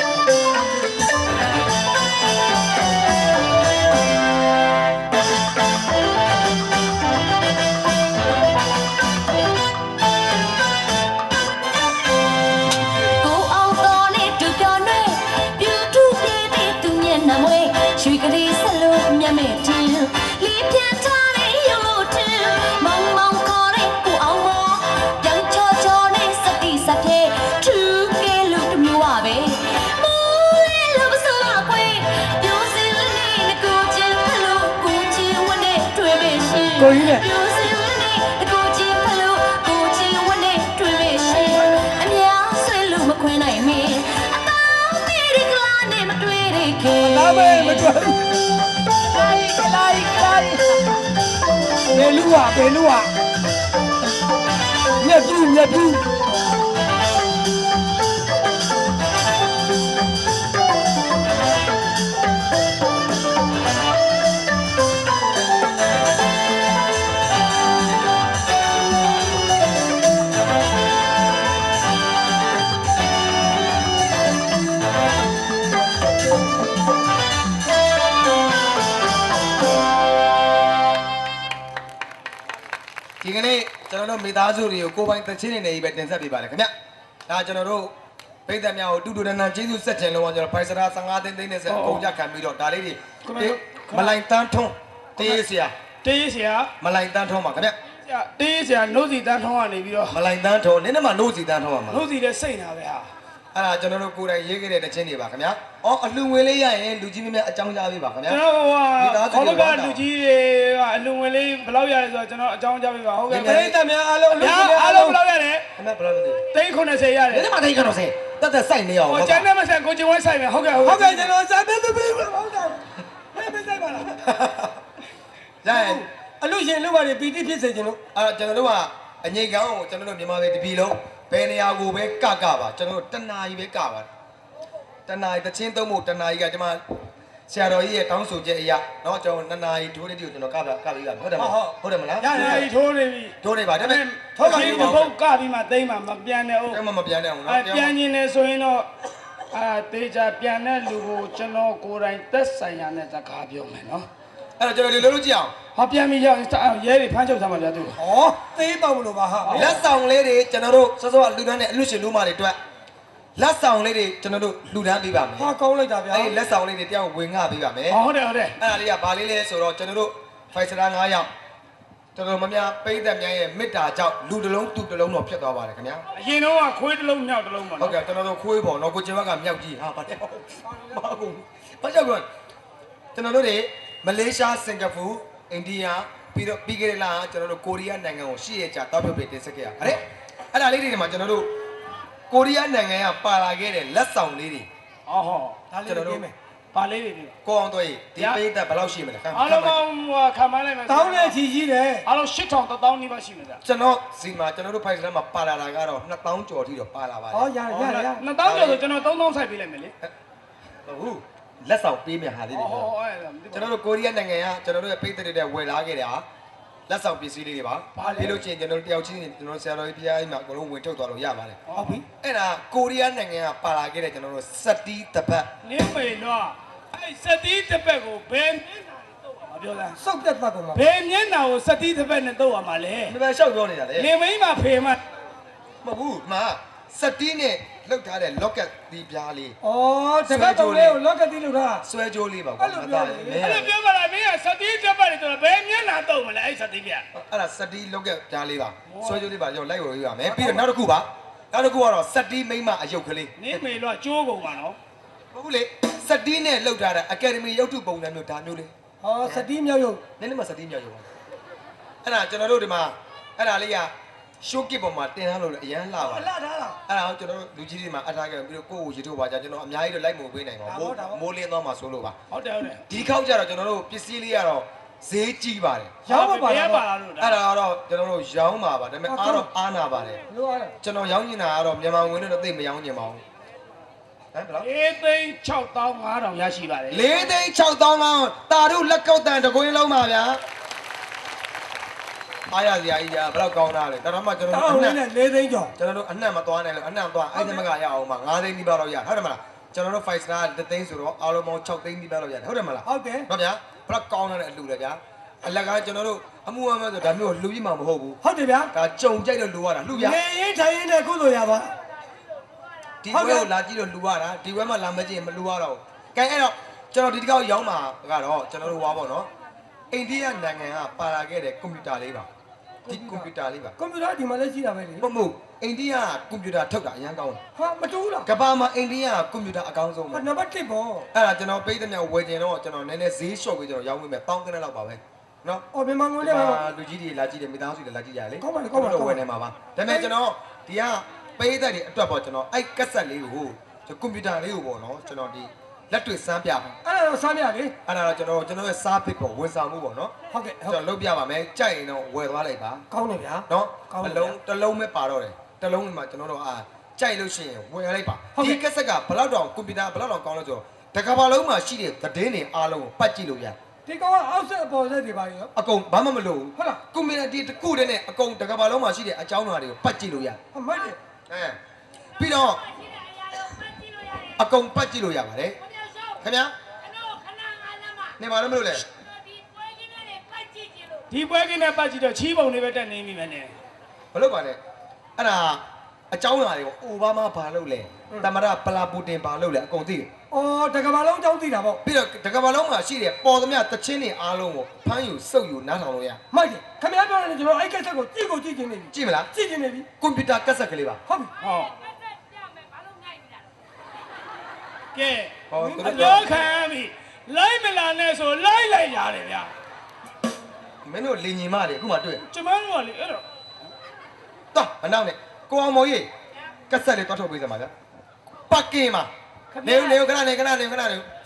Speaker 3: ။ နမွေရွှေကလေးဆက်လို့မြတ်မဲ့တင်လီပြတ်ထားတဲ့ရုံလို့တင်မောင်မောင်ခေါ်တဲ့ကိုအောင်မောပြောင်းချောချောနဲ့စတိစပြေထူကဲလို့တမျိုးပါပဲမိုးလေးလို့ဆိုတော့ကွယ်ပြောစင်လေးနဲ့ကိုချင်းဖလို့ကိုချင်းဝနဲ့တွေ့ပဲရှင်
Speaker 2: ကိုကြီးနဲ့
Speaker 3: ပြောစင်လေးနဲ့ကိုချင်းဖလို့ကိုချင်းဝနဲ့တွေ့ပဲရှင်အများဆွေလို့မခွင်းနိုင်မင်းအတောင်းသေးတဲ့ကလာနဲ့မတွေ့တဲ့ခေ
Speaker 1: ဒါပဲမတွေ့ဘူး
Speaker 2: ဘယ်လူอ่ะမြက်ပြူဒ
Speaker 4: ီကနေ့ကျွန်တော်တို့မိသားစုတွေကိုကိုယ်ပိုင်သချင်းနေနေပဲတင်ဆက်ပေးပါတယ်ခင်ဗျဒါကျွန်တော်တို့ပိတ်သက်များကိုတူတူတန်တန်ကျေးဇူးဆက်တင်လို့ကျွန်တော်ဖိုင်စရာ15သိန်းနဲ့ဆက်အကုန်ကြခံပြီးတော့ဒါလေးတွေမလိုက်တန်းထုံးတေးစရာ
Speaker 2: တေးဆရာ
Speaker 4: မလိုက်တန်းထုံးပါခင်ဗျ
Speaker 2: တေးဆရာနှုတ်စီတန်းထောင်းကနေပြီးတော့
Speaker 4: မလိုက်တန်းထုံးနည်းနည်းမှနိုးစီတန်းထုံးပါမှာ
Speaker 2: နှုတ်စီတဲ့စိတ်နာပဲဟာ
Speaker 4: အဲ့ဒါကျွန်တော်တို့ကိုယ်တိုင်ရေးခဲ့တဲ့တခြင်းတွေပါခင်ဗျာ။အော်အလှငွေလေးရရင်လူကြီးမင်းများအကြောင်းကြားပေးပါခင်ဗျာ
Speaker 2: ကျွန်တော်ခေါင်းကလူကြီးတွေကအလူငွေလေးဘယ်လောက်ရလဲဆိုတော့ကျွန်တော်အကြောင်းကြားပေးပါဟုတ်ကဲ့
Speaker 1: ပရိသတ်များအားလုံးအလုပ်ကြီး
Speaker 2: အားလုံးဘယ်လောက်ရတယ်
Speaker 4: ။ခင်ဗျာဘယ်လိုလဲ။
Speaker 2: သိန်း90ရတယ်
Speaker 4: ဒီနေ့မှတိုင်းကတော့စေတက်တက်စိုက်နေအောင်
Speaker 2: ဟိုကျန်တဲ့မဆက်ကိုကျင်ဝဲဆိုင်မယ်ဟုတ်ကဲ့
Speaker 1: ဟုတ်ကဲ့ကျွန်တော်စာပေးဟုတ်တယ်မဆိုင်ပါလား
Speaker 4: ။ရရင်
Speaker 1: အလို့ရှင်လုံးပါနေပီတိဖြစ်စေခြင်းလို့
Speaker 4: အဲ့ကျွန်တော်တို့ကအငိတ်ကောင်းကိုကျွန်တော်တို့မြန်မာပြည်တပြည်လုံးဘယ်နေရာကိုပဲကပါကျွန်တော်တို့တနာကြီးပဲကပါတနာကြီးတချင်းသုံးဖို့တနာကြီးကကျွန်မဆရာတော်ကြီးရဲ့တောင်းဆိုချက်အရာเนาะကျွန်တော်2နာရီထိုးတဲ့တီကိုကျွန်တော်ကပြီးပါဟုတ်တယ်မလားဟုတ်တယ်မလား
Speaker 2: ရတယ်ထိုးနေပြီ
Speaker 4: ထိုးနေပါဒါပေမဲ့
Speaker 2: ထောက်ပါဘူးဘုတ်ကပြီးမှသိမ့်မှမပြန်နဲ့ဟုတ်
Speaker 4: အဲ့မပြန်နိုင်အောင်
Speaker 2: အဲ
Speaker 4: เนาะ
Speaker 2: ပြန်ကျင်နေဆိုရင်တော့တေချာပြန်တဲ့လူကိုကျွန်တော်ကိုယ်တိုင်သက်ဆိုင်ရာနဲ့စကားပြောမယ်နော်
Speaker 4: အဲ့တော့ကျွန်တော်ဒီလိုလုပ်ကြည့်အောင်
Speaker 2: ဟာပြန်ပြီးရောက်ရဲတွေဖမ်းချုပ်ထားမှဗျာသူ
Speaker 1: ဩသေးတော့မလို့ပါဟာ
Speaker 4: လက်ဆောင်လေးတွေကျွန်တော်တို့စောစောလူတန်းနဲ့အလူရှင်လူမတွေအတွက်လက်ဆောင်လေးတွေကျွန်တော်တို့လူတန်းပေးပါမယ်
Speaker 1: ဟာကောင်းလိုက်တာဗျာ
Speaker 4: အဲ့ဒီလက်ဆောင်လေးတွေတရားဝင်ငှပေးပါမယ်
Speaker 2: ဟုတ်တယ်
Speaker 4: အဲ့ဒါလေးကဘာလေးလဲဆိုတော့ကျွန်တော်တို့ဖိုင်စတာ9ယောက်ကျွန်တော်မများပိသက်များရဲ့မေတ္တာကြောင့်လူတစ်လုံးသူတစ်လုံးတော့ဖြစ်သွားပါတယ်ခင်ဗျာ
Speaker 2: အရင်တော့ခွေးတစ်လုံးမြောက်တစ်လုံးပါ
Speaker 4: ဟုတ်ကဲ့ကျွန်တော်တို့ခွေးပေါ်တော့ကိုကျင်ဘက်ကမြောက်ကြီးဟာပါတယ်မဟုတ်ဘာကြောင့်လဲကျွန်တော်တို့တွေမလေးရှားစင်ကာပူအိန္ဒိယပြီးတော့ပြီးခဲ့တဲ့လကကျွန်တော်တို့ကိုရီးယားနိုင်ငံကို8ရက်ကြာတောက်ပြုတ်ပေးတင်ဆက်ခဲ့ရပါတယ်အဲ့ဒါလေးတွေမှာကျွန်တော်တို့ကိုရီးယားနိုင်ငံကပါလာခဲ့တဲ့လက်ဆောင်လေးတွေ
Speaker 2: ဟော
Speaker 1: ဒါလေးတွေပေးမယ်
Speaker 2: ပါလေးတွေ
Speaker 4: ကိုအောင်တော့ဒီပိသက်ဘယ်လောက်ရှိမလဲ
Speaker 2: အားလုံးခံမလိုက်မယ်
Speaker 1: တောင်းတဲ့ချီကြီးတယ်
Speaker 2: အားလုံး8000 1000နီးပါးရှိမယ်ဗျာ
Speaker 4: ကျွန်တော်စီမှာကျွန်တော်တို့ဖိုင်စတာမှာပါလာတာကတော့2000ကျော်ထိတော့ပါလာပါတယ်
Speaker 1: ဩရရ
Speaker 2: 2000ကျော်ဆိုကျွန်တော်3000ဆိုင်ပေးလိုက်မယ်လေ
Speaker 4: ဟုတ်လက်ဆောင်ပေးမယ်ဟာလေးတွေ
Speaker 2: ဟောအဲ့ဒါ
Speaker 4: ကျွန်တော်တို့ကိုရီးယားနိုင်ငံကကျွန်တော်တို့ရဲ့ပိသက်တွေဝယ်လာခဲ့တာလက်ဆောင်ပစ္စည်းလေးတွေပါပြီးလို့ချင်းကျွန်တော်တို့တယောက်ချင်းကျွန်တော်ဆရာတော်ကြီးဖျားကြီးမှာအကုန်လုံးဝင်ထုတ်သွားလို့ရပါတယ်
Speaker 1: ဟုတ်ပြီ
Speaker 4: အဲ့ဒါကိုရီးယားနိုင်ငံကပါလာခဲ့တဲ့ကျွန်တော်တို့စက်တီးတပတ်
Speaker 2: နင်းမေတော့အဲ့စတိတစ်ပတ်ကိုဘယ်မျက်နှာနဲ့တော့မပြောလား
Speaker 1: စောက်တက်ပတ်ကုန်ပါ
Speaker 2: ဘယ်မျက်နှာကိုစတိတစ်ပတ်နဲ့တော့ရမှာလဲ
Speaker 4: ဒီမှာရှောက်ပြောနေတာလေ
Speaker 2: နေမိမဖေမ
Speaker 4: မဟုတ်ဘူးမှာစက်တီးနဲ့လှုပ်ထားတဲ့ locket ဒီပြားလေး
Speaker 1: ဩတပတ်တုံးလေးကိုလောက်ကတိလို့ထား
Speaker 4: ဆွဲကြိုးလေးပါ
Speaker 1: အဲ့လိုပြောလေ
Speaker 4: မင်း
Speaker 2: အဲ့လိုပြောပါလားမင်းကစတိတစ်ပတ်နဲ့တော့ဘယ်မျက်နှာတော့မလဲအဲ့စတိပြ
Speaker 4: အဲ့ဒါစက်တီး locket ပြားလေးပါဆွဲကြိုးလေးပါကျွန်တော်လိုက်ဝယ်ရပါမယ်ပြီးတော့နောက်တစ်ခုပါနောက်တစ်ခုကတော့စက်တီးမိမအယုတ်ကလေး
Speaker 2: နင်းမေတော့ကျိုးကုန်ပါနော်
Speaker 4: မဟုတ်ဘူးလေစက်တီးနဲ့လှုပ်ထားတဲ့အကယ်ဒမီရုပ်ထုပုံစံမျိုးဒါမျိုးလေး
Speaker 1: ဟောစတီးမြောက်ရုပ်
Speaker 4: နည်းနည်းမှစက်တီးမြောက်ရုပ်ပါအဲ့ဒါကျွန်တော်တို့ဒီမှာအဲ့ဒါလေးက show kit ပေါ်မှာတင်ထားလို့လည်းအရန်လှပါ
Speaker 1: အလှထားလား
Speaker 4: အဲ့ဒါကိုကျွန်တော်တို့လူကြီးတွေမှာအထားခဲ့ပြီးတော့ကိုယ့်ကိုရေထုတ်ပါကြကျွန်တော်အများကြီးတော့လိုက်မပေးနိုင်ပါဘူးမိုးလင်းသွားမှာဆိုလို့ပါ
Speaker 2: ဟုတ်တယ်
Speaker 4: ဒီခေါက်ကျတော့ကျွန်တော်တို့ပစ္စည်းလေးကတော့ဈေးကြီးပါတယ်
Speaker 1: ရောင်းပါ
Speaker 2: ဘယ်
Speaker 1: ပါ
Speaker 2: ပါလားလို့
Speaker 4: အဲ့ဒါကတော့ကျွန်တော်တို့ရောင်းပါပါဒါပေမဲ့အားတော့အားနာပါတယ်
Speaker 1: လို့အား
Speaker 4: ကျွန်တော်ရောင်းနေတာကတော့မြန်မာငွေနဲ့တော့သိမရောင်းကျင်ပါဘူးဟမ်ဘယ်လောက်
Speaker 2: 4,6500ရရှိပါတယ်
Speaker 4: 4,600,000တာတို့လက်ကောက်တန်တကွင်းလုံးပါဗျာအားရစရာကြီးကြာဘယ်တော့ကောင်းတာလဲတော်တော်မှကျွန်တော်
Speaker 1: တော
Speaker 4: တို့
Speaker 1: င်း
Speaker 4: အနှံ့
Speaker 1: နဲ့4သိန်းကျော်
Speaker 4: ကျွန်တော်တို့အနှံ့မသွားနိုင်လို့အနှံ့သွားအဲ့ဒီမကရအောင်ပါ9သိန်းပြီးပါတော့ရဟုတ်တယ်မလားကျွန်တော်တို့ 5 star 3သိန်းဆိုတော့အားလုံးပေါင်း6သိန်းပြီးပါတော့ရတယ်ဟုတ်တယ်မလား
Speaker 1: ဟုတ်တယ်
Speaker 4: ဟုတ်ဗျာဘယ်တော့ကောင်းတဲ့အလှူလဲဗျာအလကားကျွန်တော်တို့အမှုအမှန်ဆိုဒါမျိုးလှူပြီးမှမဟုတ်ဘူး
Speaker 1: ဟုတ်တယ်ဗျာ
Speaker 4: ဒါကြုံကြိုက်လို့လှူရတာလှူဗျာ
Speaker 1: နေရင်ထိုင်ရင်နဲ့ကုသိုလ်ရပါ
Speaker 4: ဒီဘွဲကိုလာကြည့်လို့လှူရတာဒီဘွဲမှာလာမကြည့်ရင်မလှူရတော့ဘူးကဲအဲ့တော့ ကျွန်တော်ဒီတစ်ခေါက်ရောင်းမှာကတော့ကျွန်တော်တို့ဟွာပေါ့နော်အိန္ဒိယနိုင်ငံကပါလာခဲ့တဲ့ကွန်ပျူတာလေးပါဒီကွန်ပျူတာလေးပါ
Speaker 1: ကွန်ပျူတာဒီမှာလည်းရှိတာပဲလေ
Speaker 4: မဟုတ်အိန္ဒိယကွန်ပျူတာထုတ်တာအရန်ကောင်းတယ်
Speaker 1: ဟာမတူးလား
Speaker 4: ကမ္ဘာမှာအိန္ဒိယကွန်ပျူတာအကောင်းဆုံးပဲ
Speaker 1: နံပါတ်1ပေါ့
Speaker 4: အဲ့ဒါကျွန်တော်ပေးသမျှဝယ်ကျင်တော့ကျွန်တော်နည်းနည်းဈေးလျှော့ပြီးကျွန်တော်ရောင်းပေးမယ်ပေါင်းကနက်လောက်ပါပဲနော်
Speaker 1: အော်မြန်မာငွေ
Speaker 4: ဒီ
Speaker 1: နဲ့
Speaker 4: မှာ
Speaker 1: ပါ
Speaker 4: လူကြီးတွေလာကြည့်တယ်မိသားစုတွေလာကြည့်ကြလေ
Speaker 1: ကောင်းပါလေကောင်းပါလေ
Speaker 4: ဝယ်နေမှာပါဒါပေမဲ့ကျွန်တော်ဒီကပေးတဲ့တွေအတွက်ပေါ့ကျွန်တော်အဲ့ကက်ဆက်လေးကိုကွန်ပျူတာလေးကိုပေါ့နော်ကျွန်တော်ဒီလက်တွေ့စမ်းပြပါ
Speaker 1: အဲ့ဒါတော့စားပြလေ
Speaker 4: အဲ့ဒါတော့ကျွန်တော်ရဲ့စားပစ်ပေါ့ဝန်ဆောင်မှုပေါ့နော်
Speaker 1: ဟုတ်ကဲ့
Speaker 4: ကျွန်တော်လုပ်ပြပါမယ်ကြိုက်ရင်တော့ဝယ်သွားလိုက်ပါ
Speaker 1: ကောင်းတယ်ဗျာ
Speaker 4: နော်
Speaker 1: ကောင်းပါ
Speaker 4: အလုံးတစ်လုံးပဲပါတော့တယ်တစ်လုံးမှာကျွန်တော်တို့ကြိုက်လို့ရှိရင်ဝယ်လိုက်ပါ
Speaker 1: ဟုတ်ကဲ့
Speaker 4: ဒီကက်ဆက်ကဘယ်လောက်တောင်ကွန်ပျူတာဘယ်လောက်တောင်ကောင်းလို့ဆိုတော့တကဘာလုံးမှာရှိတဲ့သတင်းတွေအားလုံးကိုပတ်ကြည့်လို့ရ
Speaker 1: ဒီကောင်ကအောက်ဆက်အပေါ်ဆက်တွေပါရော
Speaker 4: အကုန်ဘာမှမလို့
Speaker 1: ဟုတ်လား
Speaker 4: ကွန်ပျူတာဒီတစ်ခုတည်းနဲ့အကုန်တကဘာလုံးမှာရှိတဲ့အကြောင်းအရာတွေကိုပတ်ကြည့်လို့ရ
Speaker 1: အမိုက်တယ်
Speaker 4: ပြီးတော့အကုန်ပတ်ကြည့်လို့ရပါတယ်ခင်ဗျာနေပါတော့မလို့လေ
Speaker 2: ဒီပွဲကင်းနဲ့ပတ်ကြည့်တော့ချီးပုံလေးပဲတက်နေပြီပဲနဲ့
Speaker 4: မလုပ်ပါနဲ့အဲ့ဒါအကြောင်းအရာတွေကိုအိုဘားမားဘာလုပ်လဲတမရပလာပူတင်ဘာလုပ်လဲအကုန်သိတယ်
Speaker 1: အော်တကဘာလုံးကြောင်းသိတာပေါ့
Speaker 4: ပြီးတော့တကဘာလုံးမှာရှိတဲ့ပေါ်သမျှတချင်းတွေအားလုံးကိုဖမ်းယူစုပ်ယူနားထောင်လို့ရ
Speaker 1: မိုက်တယ်ခင်ဗျားပြောတယ်ကျွန်တော်အဲ့ကက်ဆက်ကိုကြည့်ကိုကြည့်ချင်းနေပြီ
Speaker 4: ကြည့်မလား
Speaker 1: ကြည့်ချင်းနေပြီ
Speaker 4: ကွန်ပျူတာကက်ဆက်ကလေးပါ
Speaker 1: ဟုတ်ပြီ
Speaker 2: ဟောကဲ
Speaker 4: ဟောသူ
Speaker 2: အ
Speaker 4: တို့
Speaker 2: ပြောခံပြီလိုက်မလာနဲ့ဆိုလိုက်လိုက်ရတယ်ဗျာ
Speaker 4: မင်းတို့လင်ညီမတွေအခုမှတွေ့
Speaker 2: ကျမတို့ကလေအဲ့တော့
Speaker 4: တော့မနောက်နဲ့ကိုအောင်မော်ကြီးကက်ဆက်လေးတွားထုတ်ပေးစမ်းပါဗျာပတ်ကင်မှာနေခဏနေ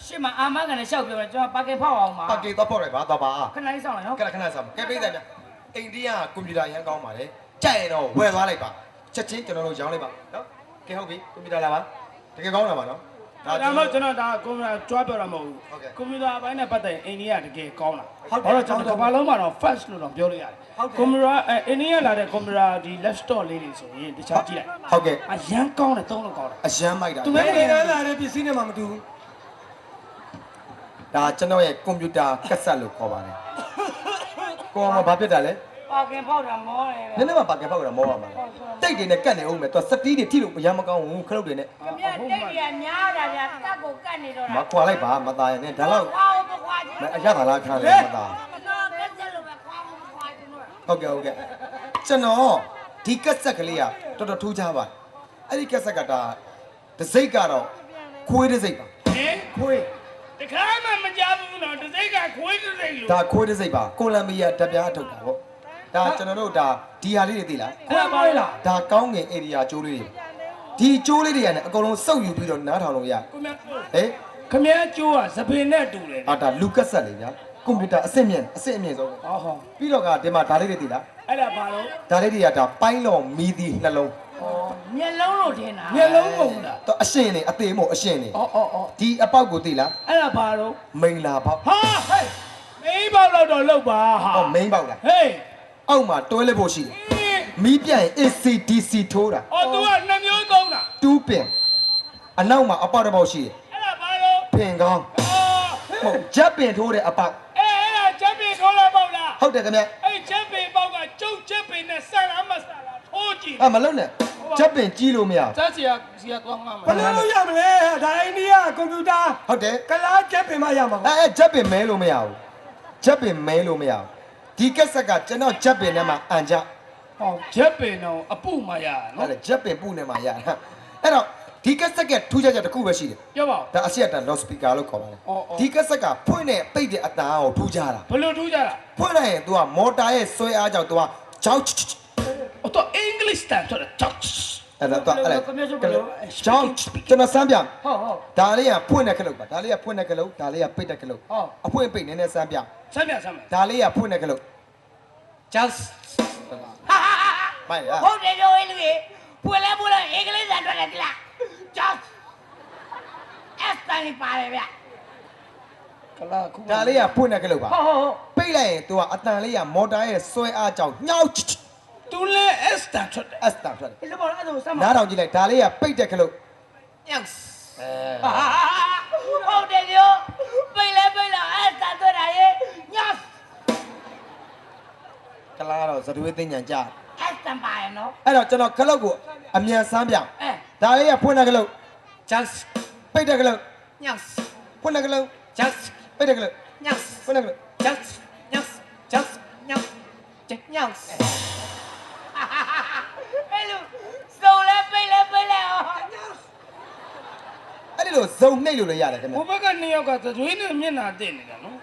Speaker 5: ရှေ့မှာအာမခံနဲ့ရှောက်ပြောတယ်ကျွန်တော်ပါကင်ဖောက်အောင်ပါ
Speaker 4: ပတ်ကင်တော့ဖောက်လိုက်ပါတော့ပါ
Speaker 5: ခဏလေးစောင့်လိုက်နော်
Speaker 4: ခဏစမ်းကဲပေးတယ်ဗျာအိန္ဒိယကွန်ပျူတာရန်ကောင်းပါလေကြိုက်ရင်တော့ဝယ်သွားလိုက်ပါချက်ချင်းကျွန်တော်တို့ရောင်းလိုက်ပါနော်ကဲဟုတ်ပြီကွန်ပျူတာလာပါတကယ်ကောင်းတာပါနော်
Speaker 2: ဒါမှကျွန်တော်ဒါကွန်ပျူတာကြွားပြောတာမဟုတ်ဘူး
Speaker 4: ဟုတ်ကဲ့
Speaker 2: ကွန်ပျူတာအပိုင်းနဲ့ပတ်သက်ရင်အိန္ဒိယတကယ်ကောင်းတာဟုတ်တော့ကျွန်တော်ကဘာလုံးမှာတော့ first လို့တော့ပြောလို့ရတယ်ကွန်ပျူတာအိန္ဒိယလာတဲ့ကွန်ပျူတာဒီ laptop လေးတွေဆိုရင်တခြားကြည့်လိုက်
Speaker 4: ဟုတ်ကဲ့
Speaker 2: အရန်ကောင်းတယ်သုံးလို့ကောင်းတယ်
Speaker 4: အရန်မိုက်တာ
Speaker 2: သူ
Speaker 1: ဘ
Speaker 2: မဲ
Speaker 1: ယ်နေလာတဲ့ပစ္စည်းနဲ့မှမတူဘူး
Speaker 4: ဒါကျွန်တော်ရဲ့ကွန်ပျူတာကက်ဆက်လို့ခေါ်ပါတယ်ကိုအောင်မဘာဖြစ်တာလဲ
Speaker 5: ပါကင်ဖောက်တာမောတယ်
Speaker 4: နည်းနည်းမှပါကင်ဖောက်ကြတာမောပါမှာတိတ်တွေနဲ့ကတ်နေအောင်မယ်သူစတီးတွေထိလို့မရမကောင်းဘူးခလုတ်တွေနဲ့
Speaker 5: ခင်ဗျာတိတ်ကြီးများတာဗျာကတ်ကိုကတ်နေတော့
Speaker 4: မခွာလိုက်ပါမသားရနဲ့ဒါတော့
Speaker 5: ခွာအောင်ခွာချင်း
Speaker 4: အရသာလားခါလဲမသား
Speaker 5: မတော်ကက်ချက်လို့ပဲခွာအောင်ခွာချင်းတော့
Speaker 4: ဟုတ်ကဲ့ကျွန်တော်ဒီကက်ဆက်ကလေးကတော်တော်ထူးခြားပါတယ်အဲ့ဒီကက်ဆက်ကဒါတစိတ်ကတော့ခွေးတစိတ်ပါ
Speaker 2: ဟင်
Speaker 4: ခွေး
Speaker 2: တခါမှမကြဘူးနော်တစ်စိတ်ကခွေးတစ်စိတ်လို့
Speaker 4: ဒါခွေးတစိတ်ပါကိုလံဘီယာတပ်ပြားထုတ်တာပေါ့ဒါကျွန်တော်တို့ဒါဒီဟာလေးတွေသိလား
Speaker 1: ခွဲပါလား
Speaker 4: ဒါကောင်းငင်ဧရိယာကျိုးလေးတွေဒီကျိုးလေးတွေကလည်းအကုန်လုံးစုပ်ယူပြီးတော့နားထောင်လို့ရ
Speaker 2: ကိုမြတ်
Speaker 4: ဟေး
Speaker 2: ခမည်းကျိုးကသပင်နဲ့တူတယ်
Speaker 4: ဒါလူကက်ဆက်လေးဗျာကွန်ပျူတာအဆင့်မြင့်ဆုံးပဲ
Speaker 2: ဟောဟော
Speaker 4: ပြီးတော့ကဒီမှာဒါလေးတွေသိလား
Speaker 2: အဲ့ဒါဘာလို့
Speaker 4: ဒါလေးတွေကဒါပိုင်းလော်မီဒီနှလုံး
Speaker 5: မျက်လုံးလို့ထင်တာ
Speaker 2: မျက်လုံးပုံလား
Speaker 4: တော့အရှင်နေအသေးမို့အရှင်နေ
Speaker 2: အော်အော်အော်
Speaker 4: ဒီအပေါက်ကိုသိလား
Speaker 2: အဲ့ဒါဘာလို့
Speaker 4: မိန်လာပေါက်
Speaker 2: ဟာဟဲ့မိန်းပေါက်တော့လောက်ပါဟာ
Speaker 4: ဟောမိန်ပေါက်လား
Speaker 2: ဟေး
Speaker 4: အောက်မှာတွဲလိုက်ဖို့ရှိတယ်မီးပြတ်ရင် ACDC ထိုးတာ
Speaker 2: အော် तू ကနှမျိုးသုံးတာ
Speaker 4: တူးပင်အနောက်မှာအပေါက်တစ်ပေါက်ရှိတယ်
Speaker 2: အဲ့ဒါဘာလို့
Speaker 4: ပင်ကောင်း
Speaker 2: အော်
Speaker 4: ဟုတ်ဂျက်ပင်ထိုးတဲ့အပေါက်
Speaker 2: အဲ့ဒါချက်ပင်ခေါ်လာပေါက်လား
Speaker 4: ဟုတ်တယ်ခင်ဗျ
Speaker 2: အဲ့ချက်ပင်ပေါက်ကကျုပ်ချက်ပင်နဲ့ဆန်လာမဆန်လာထိုးကြည့်
Speaker 4: မလုံးနဲ့ဂျက်ပင်ကြီးလို့မရဘူး
Speaker 2: စက်စီကသွားမှာ
Speaker 1: ဘယ်လိုလုပ်ရမလဲဒါအိန္ဒိယကွန်ပျူတာ
Speaker 4: ဟုတ်တယ်
Speaker 1: ကလားချက်ပင်မရမှာပေါ့
Speaker 4: ဂျက်ပင်မဲလို့မရဘူးဂျက်ပင်မဲလို့မရဘူးဒီကက်ဆက်ကကျွန်တော်ဂျက်ပင်ထဲမှာအန်ကြ
Speaker 2: ဟောချက်ပင်တော့အပုမရ
Speaker 4: အဲ့
Speaker 2: နော်
Speaker 4: ဒါဂျက်ပင်ပုနဲ့မှာရတာအဲ့တော့ဒီကက်ဆက်ကထူးခြားချက်တစ်ခုပဲရှိတယ်
Speaker 2: ပြောပါဦး
Speaker 4: ဒါအစီအတန် loud speaker လို့ခေါ်ပါတယ်
Speaker 2: အော်အော်
Speaker 4: ဒီကက်ဆက်ကဖွင့်နဲ့ပိတ်တဲ့အတန်ကိုထူးခြားတာ
Speaker 2: ဘယ်လိုထူးကြတာ
Speaker 4: ဖွင့်လိုက်ရင် तू ကမော်တာရဲ့ဆွဲအားကြောင့် तू ကကြောက်
Speaker 2: အော်တော့ English တန်ဆိုတော့ချက်
Speaker 4: အဲ့ဒါ तू အဲ့ဒါ
Speaker 5: ကမျက်စုပ်ကလို့
Speaker 4: ကြောက်ကျွန်တော်စမ်းပြ
Speaker 5: ဟုတ်ဟုတ်
Speaker 4: ဒါလေးကဖွင့်တဲ့ခလုတ်ပါဒါလေးကဖွင့်တဲ့ခလုတ်ဒါလေးကပိတ်တဲ့ခလုတ်
Speaker 2: ဟော
Speaker 4: အဖွင့်ပိတ်နည်းနည်းစမ်းပြ
Speaker 2: ဆမ်းပြဆမ်းပြ
Speaker 4: ဒါလေးကဖွင့်တဲ့ခလုတ် just မိုက်ရ
Speaker 5: ဟုတ်တယ်ပြောရင်လူကြီးပွေလဲပွေလဲအင်္ဂလိပ်စာတွေ့တယ်ဒီလား just S တန်လေးပါတယ်ဗျ
Speaker 2: ကလာခု
Speaker 4: ဒါလေးကဖွင့်တဲ့ခလုတ်ပါ
Speaker 5: ဟုတ်ဟုတ်ဟုတ်
Speaker 4: ပိတ်လိုက်ရင် तू ကအတန်လေးကမော်တာရဲ့ဆွဲအားကြောင့်ညှောက်
Speaker 2: သူလဲ S တန်ထွက်တယ်
Speaker 4: S တန်ထွက်တယ်
Speaker 5: ဒီလိုပေါ့အဲ့ဒါကိုစမ်းပါ
Speaker 4: နားထောင်ကြည့်လိုက်ဒါလေးကပိတ်တဲ့ခလုတ်
Speaker 5: yes ဟုတ်တယ်ပြောပိတ်လဲပိတ်လဲ S တန်တွေ့တာရေ yes
Speaker 4: ကလားတော့သတွေးသိညာကြ
Speaker 5: S တန်ပါရနော်
Speaker 4: အဲ့တော့ကျွန်တော်ခလုတ်ကိုအမြန်စမ်းပြ
Speaker 5: အဲ
Speaker 4: ဒါလေးကဖွင့်တဲ့ခလုတ်
Speaker 1: just
Speaker 4: ပိတ်တဲ့ခလုတ်
Speaker 5: yes
Speaker 4: ဖွင့်တဲ့ခလုတ်
Speaker 6: just
Speaker 4: ပိတ်တယ်ကလေး
Speaker 6: yes
Speaker 4: ပိတ်တယ်ကလေး
Speaker 6: just yes just yes yes
Speaker 5: အဲ့လိုစုံလဲပိတ်လဲပိတ်လဲဟော
Speaker 4: အဲ့ဒီလိုဇုံနှိပ်လို့လည်းရတယ်ခင်ဗျာ
Speaker 2: ဘိုးဘက်က2ယောက်ကသသွေးနဲ့မျက်နှာတက်နေတာနော်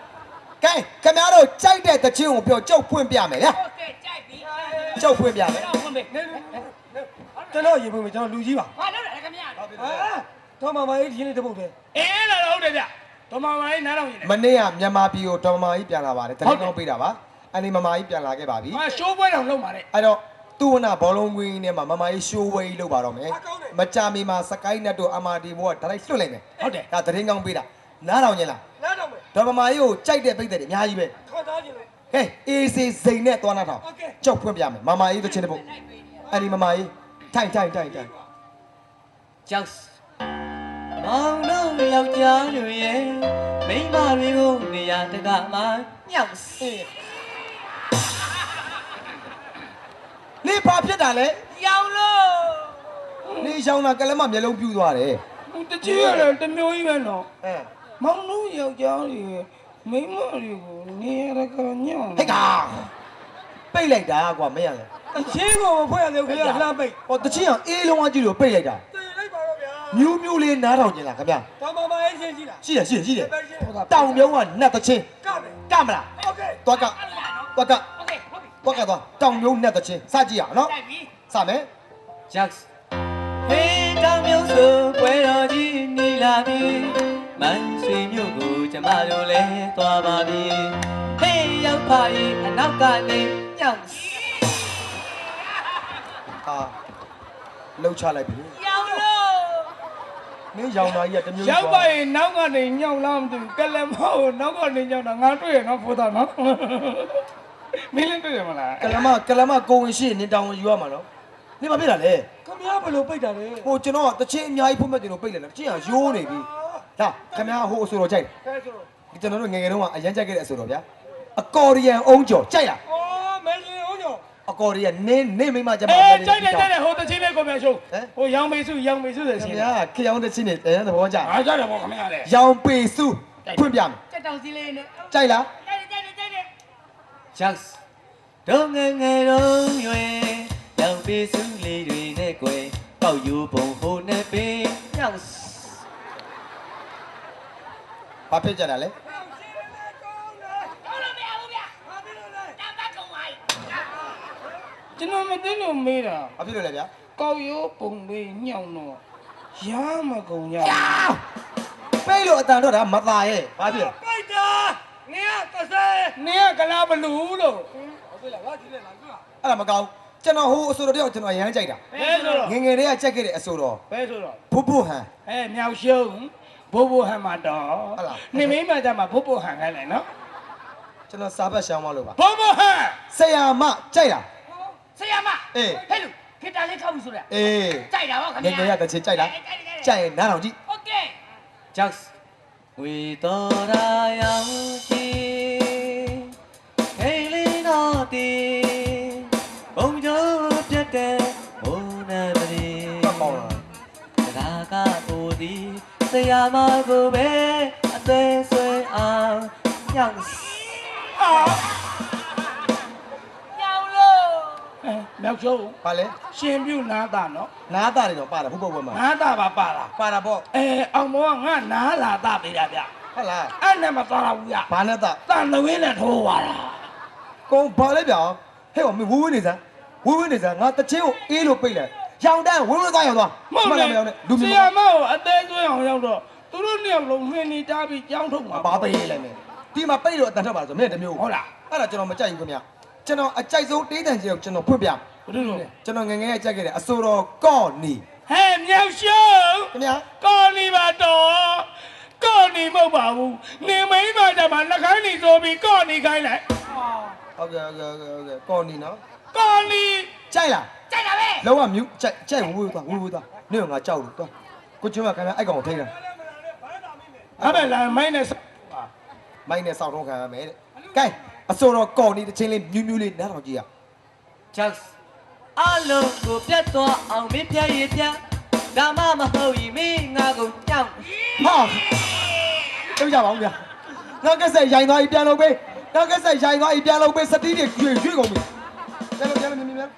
Speaker 4: ကဲခင်ဗျားတို့ကြိုက်တဲ့တချင်းကိုပြောကျုပ်ဖွင့်ပြမယ်ဗျာ
Speaker 5: ဟုတ်ကဲ့ကြိုက်ပြီ
Speaker 4: ကျုပ်ဖွင့်ပြမယ်
Speaker 5: တော့ဝင်ပြီ
Speaker 1: ကျွန်တော်ရေပွင့်မယ်ကျွန်တော်လူကြီးပါ
Speaker 5: ဟာလို့လည်းခင်ဗျာ
Speaker 1: တော့မမအေးဒီနေ့တပုတ်တယ်
Speaker 2: အေးလာတော့ဟုတ်တယ်ဗျဒေါ်မမိုင်းနားတော့ရင်လေ
Speaker 4: မနေ့ကမြန်မာပြည်ကိုဒေါ်မာကြီးပြန်လာပါတယ်တရင်ကောင်းပေးတာပါအဲ့ဒီမမကြီးပြန်လာခဲ့ပါပြီ
Speaker 2: ဟာရှိုးပွဲတော်လုံးပါလေ
Speaker 4: အဲ့တော့သူ့ဝနာဘောလုံးကွင်းထဲမှာမမကြီးရှိုးဝဲကြီးလုပ်ပါတော့မယ်မကြမီမှာစကိုင်းနက်တို့အမာဒီဘောကဒါလိုက်လွှတ်လိုက်မယ်
Speaker 2: ဟုတ်တယ်
Speaker 4: ဒါတရင်ကောင်းပေးတာနားတော်ညင်လား
Speaker 1: နားတော့မယ်
Speaker 4: ဒေါ်မမာကြီးကိုကြိုက်တဲ့ပိတ်တယ်အများကြီးပဲ
Speaker 1: ခေါ်သားခြင်းလေ
Speaker 4: ဟေးအေးစေစိန်နဲ့သွားနာထောင်ကျုပ်ဖွင့်ပြမယ်မမကြီးတို့ချင်းတဲ့ပုတ်အဲ့ဒီမမကြီးထိုင်
Speaker 6: just မောင်တို့ယောက်ျားတွေရဲ့မိန်းမတွေကိုနေရာတကမှညောက်စီ
Speaker 4: နေဘာဖြစ်တာလဲ
Speaker 5: ရောင်လို့
Speaker 4: နေရောင်တာကလည်းမမျက်လုံးပြူးသွားတယ်
Speaker 2: တကြီးရတယ်တမျိုးကြီးပဲနော်
Speaker 4: အဲ
Speaker 2: မောင်တို့ယောက်ျားတွေမိန်းမတွေကိုနေရကညောင်း
Speaker 4: ဟဲ့ကပိတ်လိုက်တာကွာမင်းရလေ
Speaker 1: အချင်းကိုမဖွဲ့ရသေးဘူးခင်ဗျာလှမ်းပိတ်
Speaker 4: ဟောတချင်းအောင်အေးလုံးဝကြည့်လို့ပိတ်လိုက်တာ
Speaker 1: တည်လိုက်ပါတော့ဗျာ
Speaker 4: မြူးလေးနားထောင်ကျင်လားခင်ဗျာ
Speaker 1: တော့မမအေးချင်းရှိလား
Speaker 4: ရှိတယ်
Speaker 1: ပဲချင်းဟုတ်တာ
Speaker 4: တောင်မြုံကနတ်တချင်း
Speaker 1: ကမယ်
Speaker 4: ကမလား
Speaker 1: โอเค
Speaker 4: သွားကသွားက
Speaker 5: โอเคဟုတ်ပြီ
Speaker 4: သွားကသွားတောင်မြုံနတ်တချင်းစကြည့်ရအောင်နော်
Speaker 5: ကြိုက်ပြီ
Speaker 4: စမယ်
Speaker 6: just ဟေးတောင်မျိုးဆိုပွဲတော်ကြီးနီလာပြီမန်ဆွေမျိုးကိုကျမတို့လည်းသွားပါပြီဟေးရောက်ပါ၏အနောက်ကနေညောက်စီ
Speaker 4: ဟာလှုပ်ချလိုက်ပြီ
Speaker 5: ရောင်လို့
Speaker 4: မင်းရောင်တာကြီးကတမျိုး
Speaker 2: ရောက်ပါရင်နောက်ကနေညောင်းလားမသိဘူးကလမောက်နောက်ကနေညောင်းတာငါတွေ့ရနော်ဖိုးသားနော်မင်းလည်းတွေ့ရမလား
Speaker 4: ကလမကိုဝင်ရှိနေတောင်ဝင်ယူရမှာနော်နေမဖြစ်တာလေ
Speaker 1: ခင်ဗျာဘယ်လိုပိတ်တာလဲ
Speaker 4: ဟိုကျွန်တော်တချင်းအများကြီးဖွင့်မဲ့တင်လို့ပိတ်လိုက်တယ်တချင်းကရိုးနေပြီဒါခင်ဗျားဟိုအဆိုတော်ကြိုက်
Speaker 1: ကဲဆိုတော့
Speaker 4: ဒီကျွန်တော်တို့ငယ်ငယ်တုန်းကအရန်ကြိုက်ခဲ့တဲ့အဆိုတော်ဗျာအကော်ရီယန်အုံးကျော်ကြိုက်လား
Speaker 1: အော်မဲလင်းအောင်ကြော
Speaker 4: အကော်ရီယန်နေမိမကျမ
Speaker 2: အေးကြိုက်တယ်ဟိုတချင်းလေးကိုပြန်ရှုံးဟိုရောင်မေစုဆိုရှင်
Speaker 4: ခင်ဗျာခေအောင်တဲ့ချင်းနေတန်းသဘောကျ
Speaker 2: အားကြတယ်ဗောခင်ဗျာလေ
Speaker 4: ရောင်ပေစုဖွင့်ပြမယ်
Speaker 5: စက်တောင်စီလေးနဲ့
Speaker 4: ကြိုက်လား
Speaker 5: ကြိုက်တယ်
Speaker 6: just ဒုံငယ်ငယ်တော့ရွယ်ရောင်ပေးစုလေးတွေနဲ့ကွယ်ပေါက်ယူပုံဟိုနဲ့ပင်ညောက်စီ
Speaker 4: ဘာဖြစ်ကြတာလဲ
Speaker 5: ဟုတ်လို့မရဘူးဗျာဘာဖြစ်လို့လဲတပတ်ကုန်ပါပြီ
Speaker 2: ကျွန်တော်မသိလို့မေးတာ
Speaker 4: ဘာဖြစ်လို့လဲဗျာ
Speaker 2: ကောက်ရိုးပုံလေးညောင်းတော့ရမကုန်ရ
Speaker 4: ပိတ်လို့အတန်တော့တာမตายရဲ့ဘာဖြစ်လဲ
Speaker 1: ပိတ်တာငါကသဲ
Speaker 2: နင်းကကလားဘလူးလို့
Speaker 1: ဟုတ်ပြီလားငါကြည့်လိုက်လားကြည့်လား
Speaker 4: အဲ့ဒါမကောင်းကျွန်တော်ဟိုအဆိုတော်တယောက်ကျွန်တော်အရန်ကြိုက်တာ
Speaker 2: ဘယ်ဆိုတော့
Speaker 4: ငယ်ငယ်လေးကကြိုက်ခဲ့တဲ့အဆိုတော်
Speaker 2: ဘယ်ဆိုတော့
Speaker 4: ဖူဖူဟန်
Speaker 2: မြောက်ရှုံးဘိုးဘိုးဟန်မှာတော့နေမိမကြမှာဘိုးဘိုးဟန်ခိုင်းလိုက်နော်
Speaker 4: ကျွန်တော်စာဘတ်ရှောင်းမလို့ပါ
Speaker 2: ဘိုးဘိုးဟန်
Speaker 4: ဆရာမကြိုက်လား
Speaker 5: ဆရာမ
Speaker 4: အေး
Speaker 5: ဟဲ့လူခေတ္တလေးခောက်ပြီဆိုရ
Speaker 4: အေး
Speaker 5: ကြိုက်တာဗောခင်
Speaker 4: ငယ်ငယ်ရတဲ့ချင်းကြိုက်လားကြိုက်ရင်နားထောင်ကြည့်
Speaker 5: โอเค
Speaker 6: just ဝေတော်ရာယောင်ကြီးဟေးလေးတော်တီဘုံကျိုးပြတ်တဲ့ဘုံနဲ့မရီ
Speaker 4: မပေါင်းလား
Speaker 6: ဒါကကိုဒီဆရာမကိုပဲအသေးဆွဲအောင်ညောက်စီ
Speaker 5: ရောင်လို့
Speaker 2: မြောက်ရှုံး
Speaker 4: ဘာလဲ
Speaker 2: ရှင်ပြုနားတာနော်
Speaker 4: နားသားတွေတော့ပါတာဖူဖူဘွဲမှာ
Speaker 2: နားတာပါပါလား
Speaker 4: ပါတာပေါ့
Speaker 2: အောင်မောကငါနားလာတာပေးတာဗျ
Speaker 4: ဟုတ်လား
Speaker 2: အဲ့နဲ့မသွားတော့ဘူးဗျ
Speaker 4: ဘာနဲ့သား
Speaker 2: တန်တဝင်းနဲ့ထိုးသွားတာ
Speaker 4: ကုန်းဘာလဲဗျာဟဲ့မင်းဝဝနေစမ်းဝဝနေစမ်းငါတချင်းကိုအေးလို့ပိတ်လိုက်ရောင်တန်းဝဝသွားရောင်သွား
Speaker 2: မဟုတ်
Speaker 4: လား
Speaker 2: လေ
Speaker 4: မရောနဲ့လူ
Speaker 2: ဆ
Speaker 4: မျိုး
Speaker 2: ရာမကိုအသေးသွင်းအောင်ရောက်တော့သူတို့နှစ်ယောက်လုံးနှင်းနေကြပြီးကြောင်းထုတ်မှာ
Speaker 4: ဘာပိတ်လိုက်မယ်ဒီမှာပိတ်လို့အတန်ထွက်ပါဆိုမင်းတမျိုး
Speaker 2: ဟုတ်လား
Speaker 4: အဲ့ဒါကျွန်တော်မကြိုက်ဘူးခင်ဗျကျွန်တော်အကြိုက်ဆုံးတေးတန်ကြီးကိုကျွန်တော်ဖွင့်ပြ
Speaker 2: ဘယ်လိုလဲ
Speaker 4: ကျွန်တော်ငယ်ငယ်ကြိုက်ခဲ့တဲ့အဆိုတော်ကော့နီ
Speaker 2: ဟဲ့မြောက်ရှုံး
Speaker 4: ခင်ဗျာ
Speaker 2: ကော်နီပါတော့ကော်နီမဟုတ်ပါဘူးနေမိမကြမှာနှခိုင်းနေဆိုပြီးကော်နီခိုင်းလိုက်
Speaker 4: ဟုတ်ကဲ့ကော့နီနော်
Speaker 2: ကော်နီ
Speaker 4: ကြိုက်လား
Speaker 5: ကြိုက်တာပဲ
Speaker 4: လုံးဝမြူးကြိုက်ဝဝသွားနေကငါကြောက်လို့သွားကိုကျွန်းကခင်ဗျာအဲ့ကောင်ကိုထိန်းတာ
Speaker 2: အဲ့ဒါလာမိုင်းနဲ့
Speaker 4: မိုင်းနဲ့စောက်တော့ခံရမယ်တဲ့ကဲအဆိုတော်ကော့နီတစ်ချင်းလေးမြူးလေးနားထောင်ကြည့်ရ
Speaker 6: just အလုံးကိုပြတ်သွားအောင်မင်းပြရပြဒါမှမဟုတ်ရင်မင်းငါကိုညောက်
Speaker 4: ဟာ တို့ကြပါဦးဗျာနောက်ကဆက်ရိုင်သွားပြီပြန်လုပ်ပေးနောက်ကဆက်ရိုင်သွားပြီပြန်လုပ်ပေးစတီးတွေရွေ့ကုန်ပြီပြန်လို့မြင်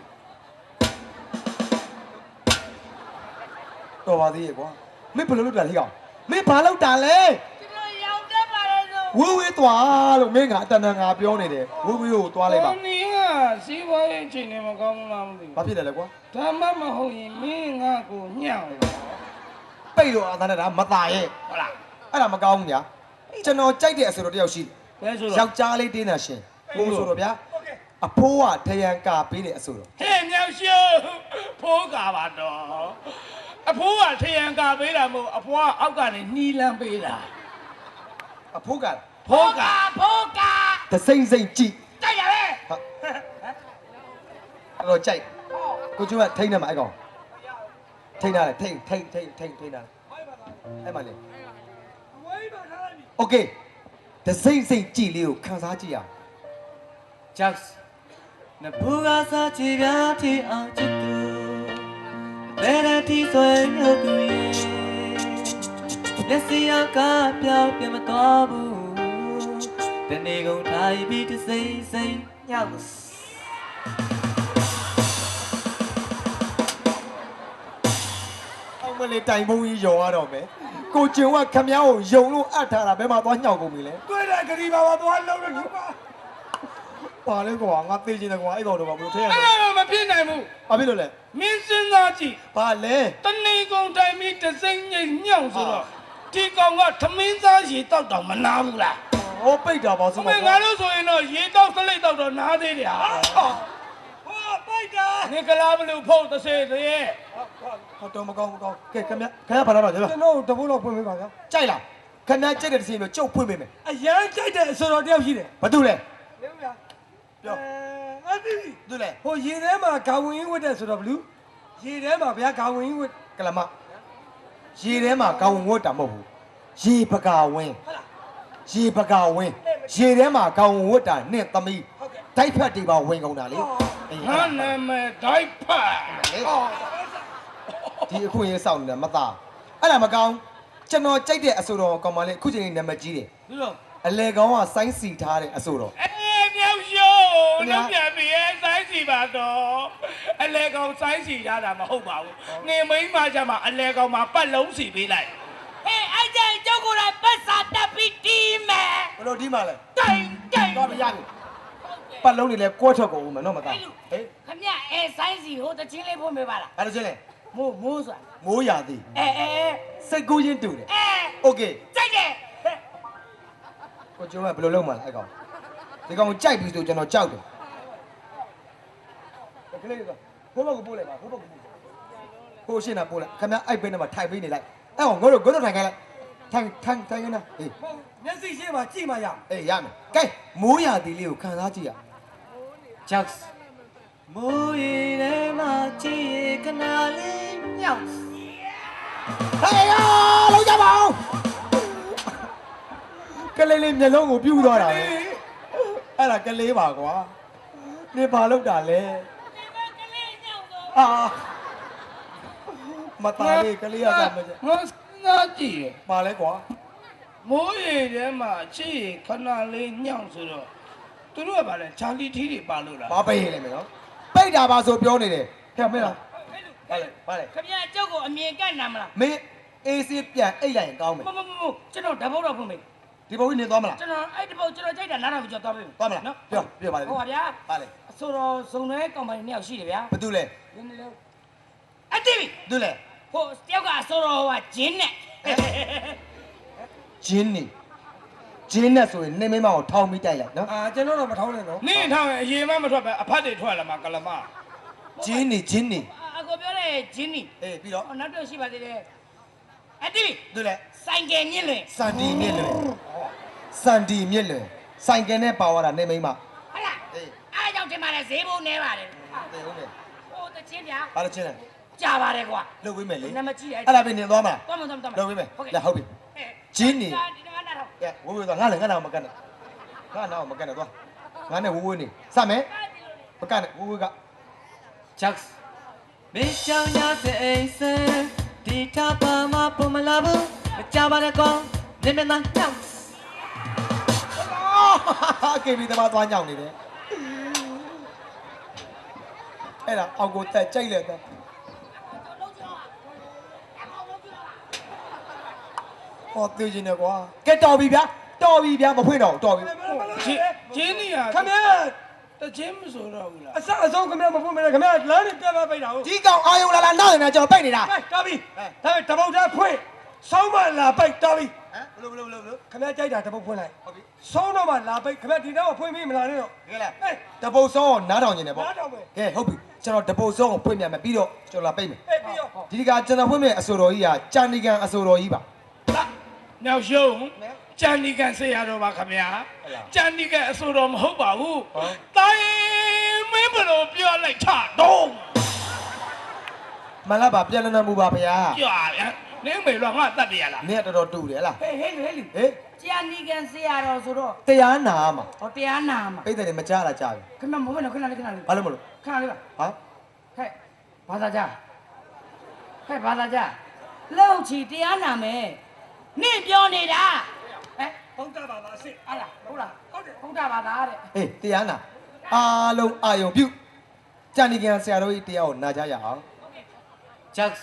Speaker 4: တော်ပါသေးရဲ့ကွာမင်းဘယ်လိုလုပ်တာလဲကောင်မင်းဘာလုပ်တာလဲ
Speaker 5: ကျွန်တော်ရောက်တတ်ပါတယ်လို့
Speaker 4: ဝေးဝေးသွားလို့မင်းကအတန်တန်ငါပြောနေတယ်ဝေးဝေးကိုသွားလိုက်ပါ
Speaker 2: နင်းကစီးပွားရေးချိန်နေမကောင်းလားမသိ
Speaker 4: ဘာဖြစ်တယ်လဲကွာ
Speaker 2: ဓမ္မမဟုတ်ရင်မင်းငါကိုညှောင်း
Speaker 4: ပိတ်လို့အသာနဲ့ဒါမตายရဲ့
Speaker 2: ဟုတ်လား
Speaker 4: အဲ့ဒါမကောင်းဘူးညာကျွန်တော်ကြိုက်တဲ့အဆိုတော်တယောက်ရှိတယ်
Speaker 2: ဘယ်ဆို
Speaker 4: ယော
Speaker 2: တော့
Speaker 4: က်ျားလေးတင်းတာရှင်ဘိုးဆိုတော့ဗျာအဖိုးကထရန်ကာပေးတဲ့အဆိုတော်
Speaker 2: ဟဲ့မြောက်ရှုဖိုးကပါတော့အဖိုးကထရန်ကပေးတာမဟုတ်အဖွားအောက်ကနေနှီးလန်းပေးတာ
Speaker 4: အဖိုးက
Speaker 2: ဖိုးက
Speaker 5: ဖိုးက
Speaker 4: သစိမ့်စိမ့်ကြည့်
Speaker 5: တိုက်ရပဲ
Speaker 4: ဟုတ်အဲ့တော့ကြိုက်ကိုကျွတ်ကထိန်းတယ်မှာအဲ့ကောင်ထိန်းတာလေထိန်းတာအဲ့မှာလေโอเคသစိမ့်စိမ့်ကြည့်လေးကိုခန်းစားကြည့်ရအောင်
Speaker 6: Jacks နဘူကစားချီပြားထီအောင်ချစ်သူဘယ်ရတီဆွေမျိုးသူရဲ့လက်စီအောင်ကပြောင်းပြမတော်ဘူးတနေ့ကုန်ထိုင်ပြီးတစိမ့်စိမ့်ညောက်
Speaker 4: အောင်မလေးတိုင်ပုံကြီးယုံရတော့မယ်ကိုကျင်ကခမ ्या ကိုယုံလို့အပ်ထားတာဘယ်မှာသွားညှောက်ကုန်ပြီလဲ
Speaker 1: တွေ့တဲ့ဂရီပါပါသွားလုံးလို့ယူပါ
Speaker 4: ပါလဲကွာငါသိချင်တယ်ကွာအဲ့ကောင်တော့ဘာလို့ထဲရ
Speaker 2: အဲ့
Speaker 4: လဲ
Speaker 2: ဒါတော့မဖြစ်နိုင်ဘူး
Speaker 4: ဘာဖြစ်လို့လဲ
Speaker 2: မင်းစဉ်းစားကြည့်
Speaker 4: ဘာလဲ
Speaker 2: တဏီကုံတိုင်ပြီးတစိမ့်ငိမ့်ညောင်းဆိုတော့ဒီကောင်ကသမင်းသားရေတောက်တောင်မနာဘူးလား
Speaker 4: ဟောပိတ်တာပါစ
Speaker 2: အ
Speaker 4: မ
Speaker 2: မေငါတို့ဆိုရင်တော့ရေတောက်စလိတ်တောက်တော့နားသေးတယ်ဟာ
Speaker 1: ဟောပိုက်တာ
Speaker 2: နေကလာဘလူဖုတ်တစ်စေသေးရဲ့
Speaker 4: ဟောတော့မကောင်းကဲခမ ्या ဘာလာတော့ကြ
Speaker 1: ကျွန်တော်တပုတ်လောက်ဖွင့်ပေးပါဗျာ
Speaker 4: ကြိုက်လားခမ ्या ကြိုက်တဲ့တစ်စီမျိုးကျုပ်ဖွင့်ပေးမယ်
Speaker 1: အရန်ကြိုက်တဲ့အဆိုတော်တယောက်ရှိတယ်
Speaker 4: ဘာတူလဲ
Speaker 1: လေဗျာ
Speaker 4: ပြော
Speaker 1: အတိ
Speaker 4: တူလဲ
Speaker 1: ဟိုရေထဲမှာဂါဝင်ဝတ်တဲ့ဆိုတော့ဘလူးရေထဲမှာဗျာဂါဝင်ဝတ်
Speaker 4: ကလမရေထဲမှာကောင်းဝတ်တာမဟုတ်ဘူးရေပကာဝင်းရေပကာဝင်းရေထဲမှာကောင်းဝတ်တာနဲ့သမီးတိုက်ဖက်တွေပါဝင်ကုန်တာလေအေး
Speaker 2: ငါနာမည်ဒိုက်ဖတ်
Speaker 4: ဒီအခုရေးစောင့်နေတာမသားအဲ့ဒါမကောင်းကျွန်တော်ကြိုက်တဲ့အဆိုတော်ကောင်မလေးအခုချိန်နေနံပါတ်ကြီးတယ်
Speaker 2: ဒီလို
Speaker 4: အလေကောင်ကစိုင်းစီထားတဲ့အဆိုတော်
Speaker 2: မြောက်ရှုလုံးပြန်ပြီးရဲ့စိုင်းစီပါတော့အလဲကောင်စိုင်းစီထားတာမဟုတ်ပါဘူးနေမိန်းမကြမှာအလဲကောင်မှာပတ်လုံးစီပေးလိုက်
Speaker 5: ဟဲ့အဲ့ကျရင်ကျောက်ကိုယ်တိုင်ပတ်စာတက်ပြီးတီးမယ်
Speaker 4: ဘယ်လိုဒီမှာလဲ
Speaker 5: တိုင်တိုင်
Speaker 4: တော့မရဘူးပတ်လုံးတွေလည်းကွက်ထွက်ကုန်ဦးမယ်နော်မသားဟေး
Speaker 5: ခမရအဲဆိုင်းစီဟိုတချင်းလေးဖွင့်ပေးပါလား
Speaker 4: အဲ့ဒါချင်းလေ
Speaker 5: မိုးဆိုတာ
Speaker 4: မိုးရာသီ
Speaker 5: အဲ
Speaker 4: စိတ်ကူးချင်းတူတယ်
Speaker 5: အဲ
Speaker 4: โอเค
Speaker 5: ကြိုက်တယ်
Speaker 4: ကိုကျော်ကဘယ်လိုလုပ်မှလဲအဲ့ကောင်ဒီကောင်ကြိုက်ပြီဆိုကျွန်တော်ကြောက်တယ်ကလေးကဟိုဘက်ကပို့လိုက်ပါဟိုဘက်ကပို့ဟိုရှင်းတာပို့လိုက်ခင်ဗျအဲ့ဘက်နဲ့မှထိုင်ပေးနေလိုက်အဲ့ကောင်ငါတို့ထိုင်ခိုင်းလိုက်ထိုင်ခိုင်းနေဟေး
Speaker 1: မျက်စိရှင်းမှာကြည့်မှရ
Speaker 4: အေးရမယ်ကဲမိုးရာသီလေးကိုခံစားကြည့်ရ
Speaker 6: Jacks မိုးရေထဲမှာချီခဏလေးညောက်
Speaker 4: ဟေးရောလုံးကြပါဦးကလေးလေးမျက်လုံးကိုပြူးသွားတာပဲအဲ့ဒါကလေးပါကွာနေဘာလုပ်တာလဲအာမသားလေးကလေးရတာမကျ
Speaker 2: ငါစဉ်းစားကြည့်ရဲ့
Speaker 4: ပါလဲကွာ
Speaker 2: မိုးရေထဲမှာချစ်ရခဏလေးညောင်းဆိုတော့သူတို့ကဗာလဲချာလီထီးတွေပါလို့လား
Speaker 4: ဘာပိတ်ရလဲမနော်ပိတ်တာပါဆိုပြောနေတယ်ဟဲ့မင်းလားပါလေ
Speaker 5: ခမရကျောက်ကိုအမြင်ကတ်နာမလား
Speaker 4: မင်းအေးစေးပြန်အိတ်လိုက်ရင်ကောင်းမယ်
Speaker 5: မကျွန်တော်ဓာတ်ပုတ်တော့ဖွင့်ပေး
Speaker 4: ဒီဘုံကြီးနေသွားမလား
Speaker 5: ကျွန်တော်အဲ့ဒီပုတ်ကျွန်တော်ကြိုက်တာနားထောင်ပြီးကျွန်တော်သွားပေး
Speaker 4: သွားမလား
Speaker 5: နော်
Speaker 4: ပြောပါလေ
Speaker 5: ဟုတ်ပါဗျာ
Speaker 4: ပါလေ
Speaker 5: အဆိုတော်စုံတဲ့ကောင်မလေးနှစ်ယောက်ရှိတယ်ဗျာ
Speaker 4: ဘာတူလဲ
Speaker 5: နည်းနည်းလေးအတိပြီ
Speaker 4: တူလဲ
Speaker 5: ဟိုတယောက်ကအဆိုတော်ဟိုကဂျင်းနဲ့
Speaker 4: ဂျင်းနေဂျင်းနဲ့ဆိုရင်နေမင်းမကိုထောင်းပြီးတိုက်လိုက်နော်
Speaker 1: အာကျွန်တော်တော့မထောင်းနဲ့နော်
Speaker 2: နင်းထားရင်အရင်မှမထွက်ပဲအဖတ်တွေထွက်လာမှာကလမ
Speaker 4: ဂျင်းနေဂျင်းနေ
Speaker 5: အကိုပြောတဲ့ဂျင်းနီ
Speaker 4: အေးပြီးတော့
Speaker 5: နောက်တော့ရှိပါသေးတယ်အတိပြီ
Speaker 4: တူလဲ
Speaker 5: ဆိုင်ကယ်မြင့်လွင်
Speaker 4: စန်ဒီမြင့်လွယ်စန်ဒီမြင့်လွယ်ဆိုင်ကယ်နဲ့ပါသွားတာနေမင်းမ
Speaker 5: ဟုတ်လား
Speaker 4: အေး
Speaker 5: အားကြောင့်တင်ပါလေဈေးဘုံနေပါတယ်
Speaker 4: တေဟုတ်တယ်
Speaker 5: ဟိုတချင်းဗျာ
Speaker 4: ဘာလို့ချင်းလဲ
Speaker 5: ကြာပါတယ်ကွာ
Speaker 4: လှုပ်ဝေးမယ်လေ
Speaker 5: နံပါတ်ကြီးတယ်
Speaker 4: အဲ့ဒါပဲနေသွားမလား
Speaker 5: သွားမသွားမသွား
Speaker 4: လှုပ်ဝေးမယ်
Speaker 5: ဟုတ်ကဲ့
Speaker 4: လက်ဟုတ်ပြီ ဂျင်းနီ
Speaker 5: ဒီကနာတော့
Speaker 4: ကဲဝေးဝေးသွားငါလည်းငါတော့မကတ်နဲ့ငါတော့မကတ်နဲ့သွားငါနဲ့ဝေးဝေးနေစမယ်မကတ်နဲ့ဝေးဝေးက
Speaker 6: Jacks မေချောင်းရတဲ့အိမ်စံဒီထပ်ပါမပုံမလာဘူးမကြပါနဲ့ကောင်းနေမနာညောက်
Speaker 4: ကေဘီသမားသွားညောင်းနေတယ်အဲ့ဒါအောက်ကိုတက်ကြိုက်လက်တက်ဟောသိချင်းနေကွာကဲတော်ပြီဗျာတော်ပြီဗျာမဖွင့်တော့တော်ပြီ
Speaker 2: ဂျင်းနီယာ
Speaker 1: ခမရ
Speaker 2: တချင်းမဆိုတော့ဘူးလား
Speaker 1: အစအဆုံးခမရမဖွင့်မလဲခမရလမ်းနဲ့ပြတ်ပိတ်တာဟုတ်
Speaker 4: ဒီကောင်အာယုံလာနောက်နေတာကျွန်တော်ပိတ်နေတာ
Speaker 1: တော်ပြီဒါပေမဲ့တပုတ်သားဖွင့်ဆောင်းမလာပိတ်တော်ပြီ
Speaker 4: ဟမ်ဘလို့
Speaker 1: ခမရကြိုက်တာတပုတ်ဖွင့်လိုက်
Speaker 4: ဟုတ်ပြီ
Speaker 1: ဆောင်းတော့မှလာပိတ်ခမရဒီတော့ဖွင့်ပြီးမလာနဲ့တော့
Speaker 4: ကဲလားတပုတ်စောကိုနားထောင်နေတယ်ပေါ့
Speaker 1: နားထောင်မယ်
Speaker 4: ကဲဟုတ်ပြီကျွန်တော်တပုတ်စောကိုဖွင့်ပြမယ်ပြီးတော့ကျွန်တော်လာပိတ်မယ်
Speaker 1: အေးပြီးရော
Speaker 4: ဒီကကျွန်တော်ဖွင့်မယ်အဆိုတော်ကြီးကကြာနေကန်အဆိုတော်ကြီးပါ
Speaker 2: ညောင်ရှုံးကြံဒီကန်ဆေးရတော့ပါခင်ဗျာကြံဒီကန်အဆိုတော်မဟုတ်ပါဘူးတိုင်းမင်းဘလို့ပြောလိုက်ချတော့
Speaker 4: မလားပါပြန်လည်နေမှုပါဗျာ
Speaker 2: ကြွာဗျာနင်းမေလွာငါတတ်ပြရလား
Speaker 4: နင်းကတော်တော်တူတယ်ဟလား
Speaker 5: ဟဲ့ဟဲ့ဟဲ့
Speaker 4: ဟေး
Speaker 5: ကျန်ဒီကန်ဆေးရတော့ဆိုတော့
Speaker 4: တရားနာမှာ
Speaker 5: ဟောတရားနာမှာ
Speaker 4: ပိတ်တယ်မကြားတာကြားပြီ
Speaker 5: ခင်ဗျမဟုတ်ဘူးနော်ခဏလေး
Speaker 4: ဘာလို့မလို့
Speaker 5: ခဏလေးပါ
Speaker 4: ဟာ
Speaker 5: ဟဲ့ဘာသာကြဟဲ့ဘာသာကြလောက်ချီတရားနာမယ်နင့်ပြောနေတာဟဲ့
Speaker 1: ဟုတ်တာပါပါအစ်
Speaker 5: ဟာလားဟုတ်လားဟုတ်တယ်ဟုတ်တာပါသားတဲ့
Speaker 4: အေးတရားနာအားလုံးအာယုံပြုကြာနေကန်ဆရာတော်ကြီးတရားကိုနာကြရအောင်
Speaker 6: ကြောက်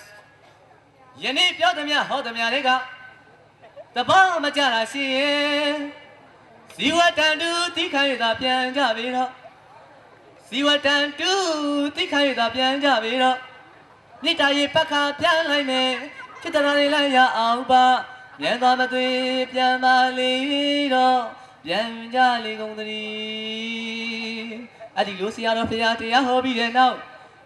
Speaker 6: ယနေ့ပြောသမျှဟောသမျှတွေကတပားမကြတာရှိရင်ဇီဝတန်တူတိခိုင်းရတာပြန်ကြပြီတော့ဇီဝတန်တူတိခိုင်းရတာပြန်ကြပြီတော့နိတ္တရေပတ်ခါပြန်လိုက်မယ်จิตနာလေးလိုက်ရအောင်ပါမြန်သွားမသွေပြန်ပါလေတော့ပြန်ကြလေကုန်သတည်းအဲ့ဒီလိုဆရာတော်ဖရာတရားဟောပြီးတဲ့နောက်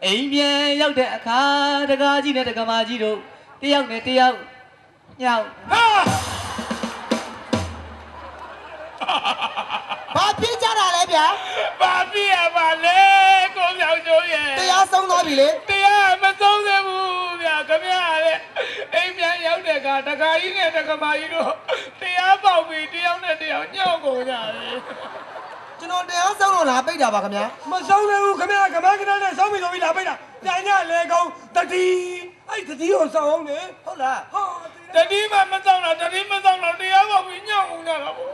Speaker 6: အိမ်ပြန်ရောက်တဲ့အခါတကားကြီးနဲ့တက္ကမကြီးတို့တယောက်နဲ့တယောက်ညောက်
Speaker 4: ဘာပြကြတာလဲဗျာ
Speaker 2: ဘာပြရပါလဲကိုမြောင်ကျိုးရဲ့
Speaker 4: တရားဆုံးသွားပြီလေ
Speaker 2: တရားမဆုံးသေးဘူးဗျာခင်ဗျာတဲ့အိမ်ပြန်ရောက်တဲ့အခါတခါကြီးနဲ့တက္ကမကြီးတို့တရားပေါက်ပြီးတယောက်နဲ့တယောက်ညှော့ကုန်ကြတယ်
Speaker 4: ကျွန်တော်တရားဆုံးတော့လာပိတ်တာပါခင်ဗျာ
Speaker 1: မဆုံးသေးဘူးခမရကမကနနဲ့ဆောင်းပြီဆိုပြီးလာပိတ်တာပြန်ညလေကောင်းတတိအဲ့တတိကိုဆောင်းအောင်လေ
Speaker 4: ဟုတ်လား
Speaker 1: ဟာ
Speaker 2: တတိမမဆောင်တော့တတိမဆောင်တော့တရားပေါက်ပြီးညှော့ကုန်ကြတာပေါ့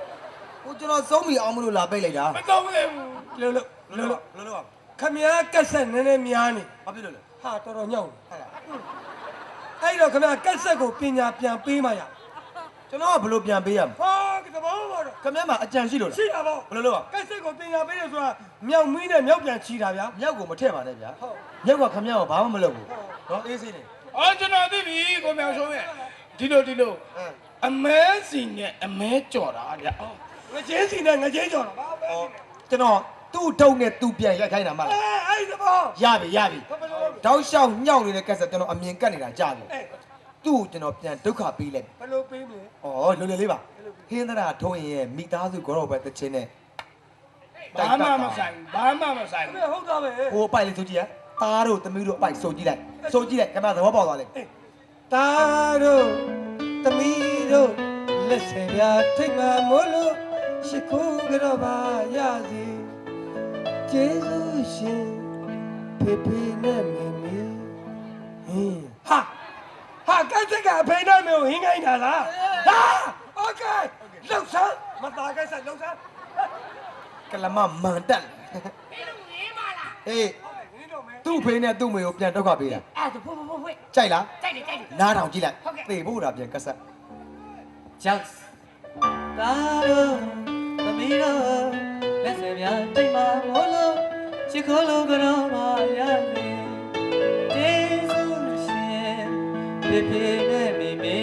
Speaker 4: ဟိုကျွန်တော်ဆုံးပြီအောင်မလို့လာပိတ်လိုက်တာ
Speaker 2: မဆုံးသေးဘူး
Speaker 1: လို့ခမရကက်ဆက်နည်းနည်းများနေ
Speaker 4: ဘာဖြစ်လို့လဲ
Speaker 1: ဟာတော်တော်ညောင်း
Speaker 4: ဟုတ်လား
Speaker 1: အဲ့တော့ခမရကက်ဆက်ကိုပညာပြန်ပေးမှရ
Speaker 4: ကျွန်တော်ကဘလို့ပြန်ပေးရမလဲ
Speaker 1: ဟာကတဘောပါတော့
Speaker 4: ခင်ဗျားမှာအကြံရှိလို့လား
Speaker 1: ရှိတာပေါ့
Speaker 4: ဘလို့လို့
Speaker 1: ကက်ဆက်ကိုပညာပေးတယ်ဆိုတာမြောက်မီးနဲ့မြောက်ပြန်ချီတာဗျာ
Speaker 4: မြောက်ကိုမထည့်ပါနဲ့ဗျာ
Speaker 1: ဟုတ်
Speaker 4: မြောက်ကခင်ဗျားကိုဘာမှမလုပ်ဘူးနော်အေးစေးနေ
Speaker 2: အော်ကျွန်တော်သိပြီကိုမြောင်ရှုံးရဲ့ဒီလို
Speaker 4: အင်း
Speaker 2: အမဲစီနဲ့အမဲကြော်တာဗျာ
Speaker 1: ငချင်းစီနဲ့ငချင်းကြော်တာဘာပဲ
Speaker 4: ဟောကျွန်တော်သူ့တုံးနဲ့သူ့ပြန်ရိုက်ခိုင်းတာမလား
Speaker 1: အဲ့ဒီဘော
Speaker 4: ရပြီ
Speaker 1: ဘာလို့
Speaker 4: တောက်လျှောက်ညှောက်နေတဲ့ကက်ဆက်ကျွန်တော်အမြင်ကတ်နေတာကြာပြီ
Speaker 1: အဲ့
Speaker 4: သူ့ကိုကျွန်တော်ပြန်ဒုက္ခပေးလိုက်
Speaker 1: ဘယ်လိုပေးမလဲ
Speaker 4: ဩလွယ်လွယ်လေးပါဟင်းသရာထုံးရင်ရဲ့မိသားစုကိုတော့ပဲတချင်းနဲ့
Speaker 2: ဘာမှမဆိုင်ဘာမှမဆိုင်
Speaker 1: အဲ့ဟုတ်တာပဲ
Speaker 4: ဟိုအပိုက်လေးဆိုကြည့်ရသားတို့သမီးတို့အပိုက်ဆိုကြည့်လိုက်ဆိုကြည့်လိုက်ခင်ဗျာသဘောပေါက်သွားလိမ့်
Speaker 1: တာတို့သမီးတို့လက်ဆယ်ပြထိတ်မှမို့လို့ရှိခိုးကြတော့ပါရစီကျေးဇူးရှင်ဖေဖေနဲ့မေမေဟင်းဟာကတ်စကအဖေနဲ့မေကိုဟင်းခိုင်းတာလားဟာโอเคလောက်ဆန်းမသားကတ်စလောက်ဆန်း
Speaker 4: ကလမမန်တက်
Speaker 5: ဘယ်လိုငင်းပါလား
Speaker 4: အေးသူ့ဖေးနဲ့သူ့မေကိုပြန်ဒုက္ခပေးတာ
Speaker 5: အဲ့ဒါဖွဖွ
Speaker 4: ကြိုက်လား
Speaker 5: ကြိုက်တယ်
Speaker 4: နားထောင်ကြည့်လိုက်
Speaker 5: ဟုတ်ကဲ့
Speaker 4: သေဖို့တာပြန်ကက်ဆက်
Speaker 6: ကြောက်တာတော့သမီးတော့လက်စပြတိတ်မမို့လို့ချစ်ခိုးလို့ကတော့ပါရစေကျေးဇူးရှင်ဖေဖေနဲ့မေမေ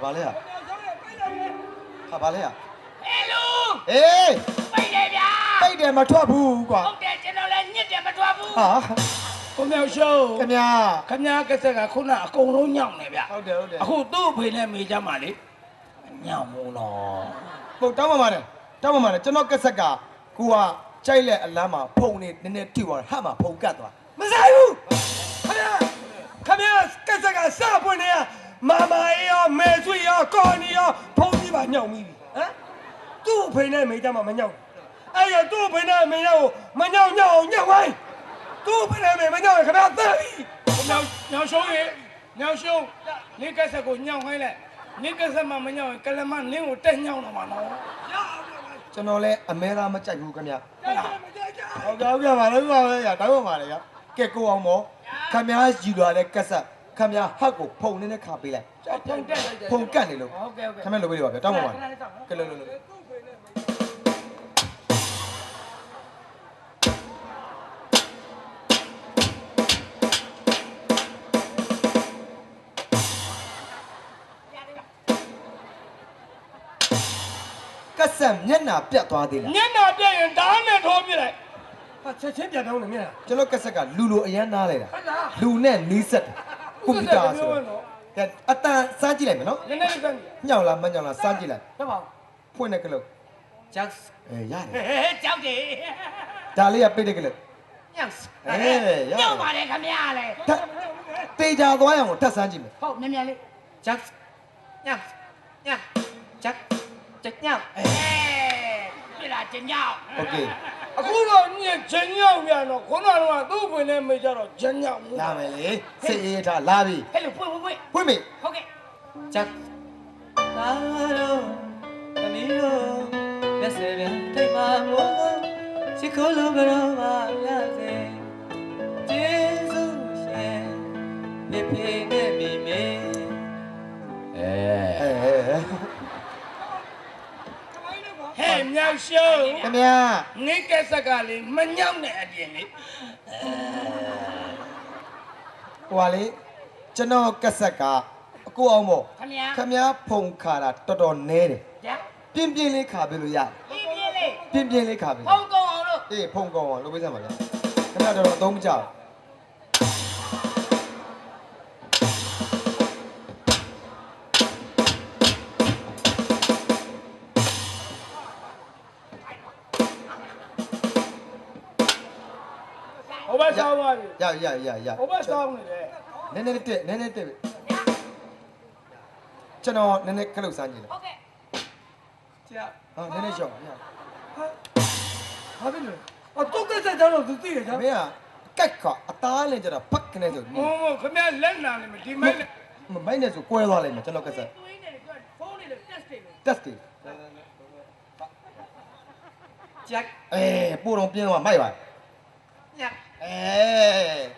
Speaker 4: ဘာလဲဟာဘာလဲ
Speaker 5: ဟဲ့လူ
Speaker 4: အေး
Speaker 5: ပိတ်တယ်ဗျာ
Speaker 4: ပိတ်တယ်မထွက်ဘူးကွာ
Speaker 5: ဟုတ်တယ်ကျွန်တော်လည်းညစ်တယ်မထွက်ဘူး
Speaker 4: ဟာ
Speaker 2: ကိုမြောင်ရှုံး
Speaker 4: ခင်ဗျာ
Speaker 2: ခင်ဗျာကစက်ကခုနအကုန်လုံးညောင်းနေဗျာ
Speaker 4: ဟုတ်တယ်
Speaker 2: အခုသူ့အဖေနဲ့မိကြမှာလေညောင်းမို့နော်
Speaker 4: ဟုတ်တောင်းပါမနဲ့ကျွန်တော်ကက်ဆက်ကကိုကကြိုက်လက်အလမ်းမှာဖုန်နေနည်းနည်းထိသွားတယ်ဟတ်မှာဖုန်ကတ်သွား
Speaker 1: မဆိုင်ဘူးခင်ဗျာကတ်စကစပွင့်နေရမမအေးရောမေဆွေရောကော်နီရောဖုန်းကြီးပါညောင်ပြီးပြီဟမ်သူ့အဖေနဲ့မိကြမှာမညောင်အဲ့ရသူ့အဖေနဲ့မိနဲ့ကိုမညောင်ညောင်ဝိုင်းသူ့အဖေနဲ့မိမညောင်ခင်ဗျာသတ်ပြီ
Speaker 2: ကိုမြောင်ရှုံးရေမြောင်ရှုံးနေကစက်ကိုညောင်းခိုင်းလိုက် နင်းကစမမညောင်းကလမနင်းကိုတက်ညောင်းတော့မှာနော်
Speaker 4: ကျွန်တော်လည်းအမဲသားမကြိုက်ဘူးခင်ဗျ
Speaker 1: ဟုတ်ကဲ့ပါလို့ပါပဲရတောင်းပါလေရ
Speaker 4: ကဲကိုအောင်မောခင်ဗျားယူလာတဲ့ကက်ဆက်ခင်ဗျားဟတ်ကိုဖုန်နဲ့ခါပေးလိုက်
Speaker 2: ဖုန်တက်လိုက်တယ်
Speaker 4: ဖုန်ကတ်နေလို့
Speaker 2: ဟုတ်ကဲ့ဟုတ်ကဲ့
Speaker 4: ခင်ဗျားလိုပေးပါဗျာတောင်းပါပါကဲလို့ကက်ဆက်မျက်နှာပြတ်သွားသေးလား
Speaker 2: ညနာပြည့်ရင်ဓာတ်နဲ့ထိုးပြလိုက်
Speaker 1: ဟာချက်ချင်းပြန်တောင်းနေမြင်လား
Speaker 4: ကျွန်တော်ကက်ဆက်ကလူလိုအရန်နားလိုက်တာ
Speaker 2: ဟုတ်လား
Speaker 4: လူနဲ့နီးစက်ကွန်ပျူတာဆိုတော့ကဲအတန်စမ်းကြည့်လိုက်မယ်နော်
Speaker 2: နည်းနည်းလေးကန်
Speaker 4: ညောင်လားမညောင်လားစမ်းကြည့်လိုက်
Speaker 2: တော့ပါ
Speaker 4: ဖွင့်တဲ့ကလေး
Speaker 6: ကြောက်
Speaker 4: ရတယ်
Speaker 5: ဟဲ့ကြောက်တယ်
Speaker 4: ဒါလေးကပိတ်တဲ့ကလေး
Speaker 6: ညောက်
Speaker 4: ရ
Speaker 5: ကြောက်ပါတယ်ခမရလေ
Speaker 4: တေချာသွားရအောင်တက်စမ်းကြည့်မယ်
Speaker 5: ဟုတ်မြန်မြန်လေး
Speaker 6: ကြောက်ညောက်ညောက်ကြောက်ကြောက်ညောက်
Speaker 5: အေးပြလာကျင်ကြောက်
Speaker 4: โอเค
Speaker 2: အခုတော့ညဂျင်ညောင်းပြန်တော့ခုနကတော့သူ့ပွင့်နဲ့မေကြတော့ဂျင်ညောင်း
Speaker 4: လာမယ်လေစိတ်အေးထားလာပြီ
Speaker 5: ဟဲ့လို့ဖွင့်
Speaker 4: ဖွင့်ပြီ
Speaker 5: ဟုတ်ကဲ့
Speaker 6: ကြောက်လာတော့သမီးတို့လက်စဲပြန်ထိတ်မှာမို့ချစ်ခိုးလို့ကတော့ပါရစေကျေးဇူးရှင်ပြပြနဲ့မိမေအဲ
Speaker 4: အဲ
Speaker 2: ဟဲ့မြောက်ရှုံး
Speaker 4: ခင်ဗျာ
Speaker 2: နိကဆက်ကလေးမညောင်းတဲ့အပြင်လေး
Speaker 4: ဟိုပါလေကျွန်တော်ကက်ဆက်ကအကိုအောင်မို့
Speaker 5: ခမရ
Speaker 4: ခင်ဗျာဖုန်ခါတာတော်တော်နဲတယ်
Speaker 5: ကြာ
Speaker 4: ပြင်းပြင်းလေးခါပေးလို့ရ
Speaker 5: ပြင်းပြင်းလေး
Speaker 4: ပြင်းပြင်းလေးခါပေး
Speaker 5: ဖုန်းကုန်အောင်လို့
Speaker 4: အေးဖုန်ကောင်းအောင်လုပ်ပေးစမ်းပါဗျာခင်ဗျာတော်တော်အသုံးမကျဘူး
Speaker 2: ဟိုဘက်ဆောင်းသွားပြီ
Speaker 4: ရ
Speaker 2: ဟိုဘက်ဆောင်းနေတယ်
Speaker 4: နည်းနည်းတက်ကျွန်တော်နည်းနည်းခလုတ်စမ်းကြည့်လိုက်
Speaker 5: ဟုတ်ကဲ့
Speaker 6: ကြောက်
Speaker 4: ဟာနည်းနည်းရှော့ရ
Speaker 1: ဟာပြီလို့အတုတ်ကစားကြောင်းတော့သူသိတယ်ကြာ
Speaker 4: မင်းကကက်ကအသားလည်းကျတော့ဖက်ခနဲ့ဆို
Speaker 2: မဟုတ်ခမရလက်နာနေမဒီမိုက်နဲ့
Speaker 4: မိုက်နဲ့ဆိုကွဲသွားလိုက်မယ်ကျွန်တော်ကက်ဆက်
Speaker 5: တွင်းနေတယ်သူကဖုန်းနေလို့ test နေလို့
Speaker 4: တက်စ်တီ
Speaker 6: ကြောက်
Speaker 4: ပို့တော့ပြင်းသွားမိုက်ပါ
Speaker 6: ညောက်
Speaker 4: အဲ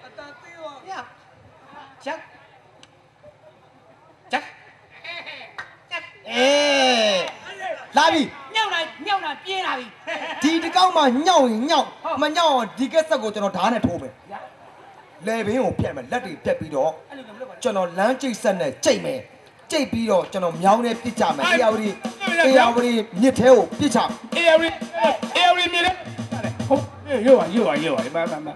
Speaker 1: အတန်သေးရော
Speaker 6: ညောက်ကြောက်ကြောက်
Speaker 4: လာပြီ
Speaker 5: ညောင်းတာပြင်းလာပြီ
Speaker 4: ဒီတကောက်မှညောက်ရင်ညောက်မညောက်အောင်ဒီကက်ဆက်ကိုကျွန်တော်ဓာတ်နဲ့ထိုးမယ်လေဘင်းကိုဖြတ်မယ်လက်တွေဖြတ်ပြီးတော့
Speaker 5: အဲ့လိုလုပ်ပါ
Speaker 4: ကျွန်တော်လမ်းကျိတ်ဆက်နဲ့ကျိတ်မယ်ကျိတ်ပြီးတော့ကျွန်တော်မြောင်းနဲ့ပြစ်ချမယ်အေယာဝတီမြစ်ထဲကိုပြစ်ချ
Speaker 2: အေးရီမြေလေးဟုတ်ရွတ်ပါမ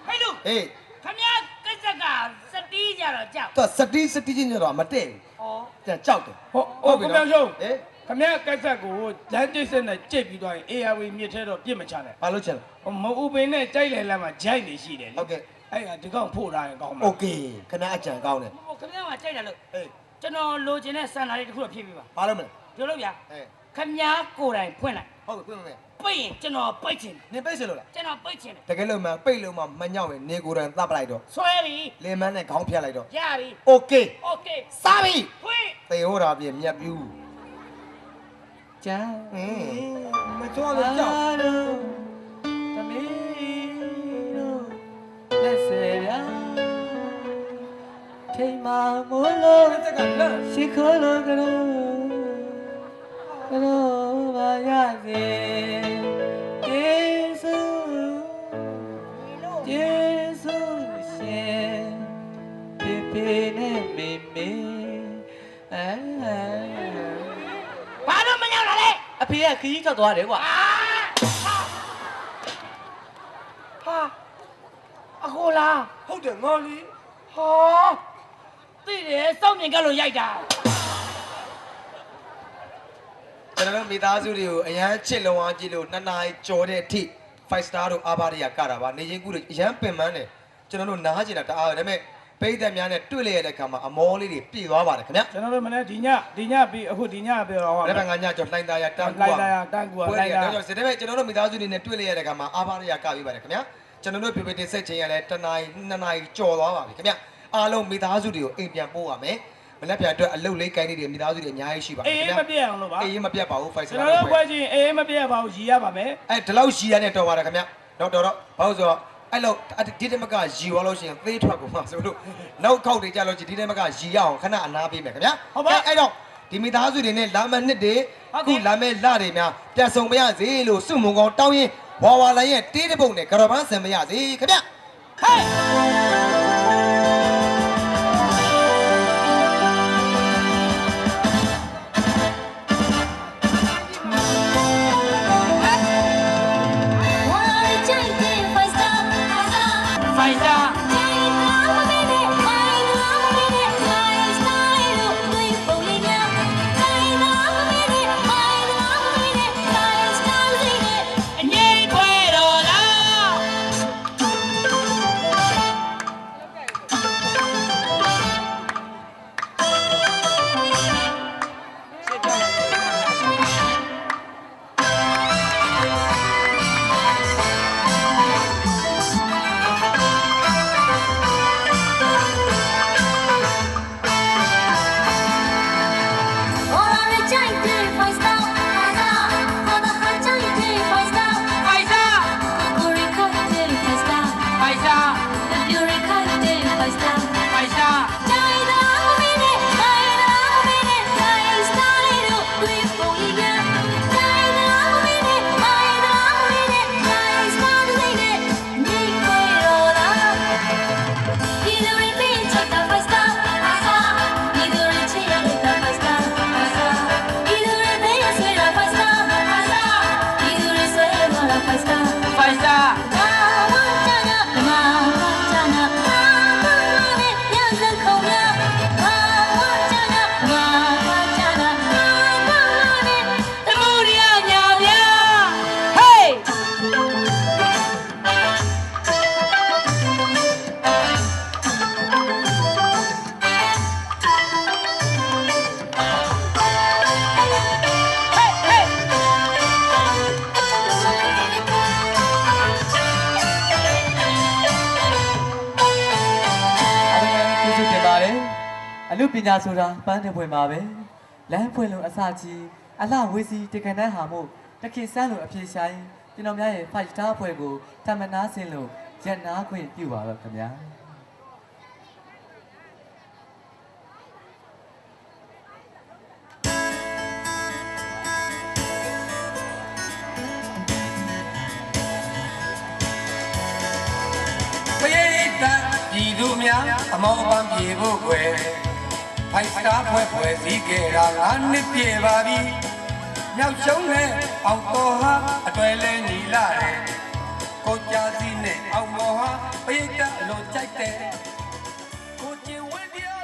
Speaker 5: ဟဲ့လို့
Speaker 4: အေး
Speaker 5: ခမရကစ္စက်ကစတီးကြတော့ကြောက်
Speaker 4: သူစတီးချင်းတော့မတည့်
Speaker 5: ဩ
Speaker 4: ဘူးပြန်ကြောက်တယ်
Speaker 2: ဟုတ်ခမရရှုံး
Speaker 4: ဟေး
Speaker 2: ခမရကက်ဆက်ကိုလမ်းတိတ်ဆက်နဲ့ကြိတ်ပြီးသွားရင်အေးရီမြေထဲတော့ပြစ်မချနဲ့
Speaker 4: ဘာလို့ချင်လဲ
Speaker 2: မဥပင်းနဲ့ကြိုက်လေလမ်းမှာဂျိုက်နေရှိတယ်လေ
Speaker 4: ဟုတ်ကဲ့
Speaker 2: အဲ့ဒါဒီကောင်ဖို့ထားရင်ကောင်းမှာ
Speaker 4: โอเคခဏအကြံကောင်းတယ်
Speaker 5: ဟိုခမရကကြိုက်တယ်လို့
Speaker 4: အေး
Speaker 5: ကျွန်တော်လိုချင်တဲ့စံလာလေးတစ်ခုတော့ဖြည့်ပေးပါ
Speaker 4: ဘာလို့မလဲ
Speaker 5: ပြောလို့ဗျာ
Speaker 4: အေး
Speaker 5: ခမရကိုယ်တိုင်ဖွင့်လိုက်
Speaker 4: ဟုတ်ပြီပြင်မယ်
Speaker 5: ပိတ်ရင်ကျွန်တော်ပိတ်ချင်
Speaker 4: နင်ပိတ်စလို့လား
Speaker 5: ကျွန်တော်ပိတ်ချင်တယ်
Speaker 4: တကယ်လို့မှပိတ်လို့မှမညောက်ရင်နေကိုယ်တိုင်သတ်ပလိုက်တော့
Speaker 5: ဆွဲပြီ
Speaker 4: လင်မန်းနဲ့ခေါင်းဖြတ်လိုက်တော့
Speaker 5: ရပြီ
Speaker 4: โอเค
Speaker 5: โอเค
Speaker 4: စားပြီ
Speaker 5: ဖွင့်
Speaker 4: သေဟောတာပြင်မြက်ပြူး
Speaker 6: ကြောက်
Speaker 1: မချောလို့ကြောက်
Speaker 6: သမီးတို့လက်စဲပြထိတ်မှာမို့လို့
Speaker 1: ကက်ကလန့်
Speaker 6: ရှိခိုးလို့ကတော့ပါရစေယေရှုရှင်ပြပြနဲ့မေမေအဲ
Speaker 5: ဘာလို့မရောက်လာလဲ
Speaker 6: အဖေကခရီးထွက်သွားတယ်ကွာ
Speaker 5: ဟာအခုလား
Speaker 1: ဟုတ်တယ်ငေါ်လီ
Speaker 5: ဟောသိတယ်စောင့်မြင်ကလို့ရိုက်တာ
Speaker 4: ကျွန်တော်တို့မိသားစုတွေကိုအရန်ချစ်လုံးအောင်ကြည့်လို့နှစ်နာရီကြော်တဲ့အထိ 5 star တို့အာဘာတွေကကတာပါနေချင်းကူတွေအရန်ပင်ပန်းတယ်ကျွန်တော်တို့နားကျင်တာတအားဒါပေမဲ့ပိတ်သက်များနဲ့တွေ့လျက်တဲ့ခါမှာအမောလေးတွေပြည့်သွားပါတယ်ခင်ဗျ
Speaker 2: ကျွန်တော်တို့မနေ့ဒီညပြီးအခုဒီညပြီးတော့
Speaker 4: လက်ပံကညကျော်လှိုင်းသားရတန်းကူ
Speaker 2: လိုက်လာတန်းကူ
Speaker 4: ပွဲ
Speaker 2: လို
Speaker 4: ရ
Speaker 2: က်လာ
Speaker 4: တော့စတဲ့မဲ့ကျွန်တော်တို့မိသားစုတွေနဲ့တွေ့လျက်တဲ့ခါမှာအာဘာတွေကကပြီးပါတယ်ခင်ဗျကျွန်တော်တို့ပြပြတင်ဆက်ချင်းရလဲတနာရီ2နာရီကြော်သွားပါပြီခင်ဗျအားလုံးမိသားစုတွေကိုအိမ်ပြန်ပို့ရမယ် မလက်ပြအတွက်အလုပ်လေးကိုင်းနေတယ်မိသားစုတွေအများကြီးရှိပါ
Speaker 2: အေးမပြတ်အောင်လို့ပါ
Speaker 4: အေးမပြတ်ပါဘူးဖိုက်စ
Speaker 2: ကျွန်
Speaker 4: တာ
Speaker 2: တော်တို့ဖွဲ့ချင်းအေးမပြတ်ပါဘူးရီရပါမယ်
Speaker 4: ဒီလောက်ရှိရတဲ့တော်ပါတယ်ခင်ဗျတော့ဘာလို့ဆိုတော့အဲ့လောက်ဒီတမကရီရောလို့ရှိရင်သေးထွက်ကုန်ပါဆိုလို့နောက်ခောက်တွေကြလို့ဒီတမကရီရအောင်ခဏအနာပေးမယ်ခင်ဗျအဲ့တော့ဒီမိသားစုတွေနဲ့လာမယ့်နှစ်တွေအခုလာမယ့်လတွေများပြန်ဆောင်မရစေလို့စုမုံကောင်တောင်းရင်ဝါဝါလိုင်းရဲ့တေးတဲ့ပုံနဲ့ကရပန်းဆံမရစေခင်ဗျဟဲ့
Speaker 6: အလူပညာဆိုတာပန်းတဲ့ဖွယ်မှာပဲလမ်းဖွင့်လို့အစကြီးအလှဝေးစီတကန်တန်းဟာမို့တခင်ဆန်းလို့အပြေရှာရင်ကျွန်တော်များရဲ့ဖိုက်တာအဖွဲ့ကိုတမနာဆင်းလို့ရက်နာခွင့်ပြုပါတော့ခင်ဗျာ
Speaker 1: ပြည်သူများအမောင်းပန်းပြေဖို့ွယ်ဖိုက်စတာဖွဲ့စည်းခဲ့တာ9နှစ်ပြည့်ပါပြီမြောက်ရှုံးနဲ့အောင်တော်ဟာအတွေ့လဲညီလာတယ်ကိုကြာစီနဲ့အောင်မော်ဟာပိတ်တအလိုကြိုက်တယ်ကိုကျင်ဝင်းပြော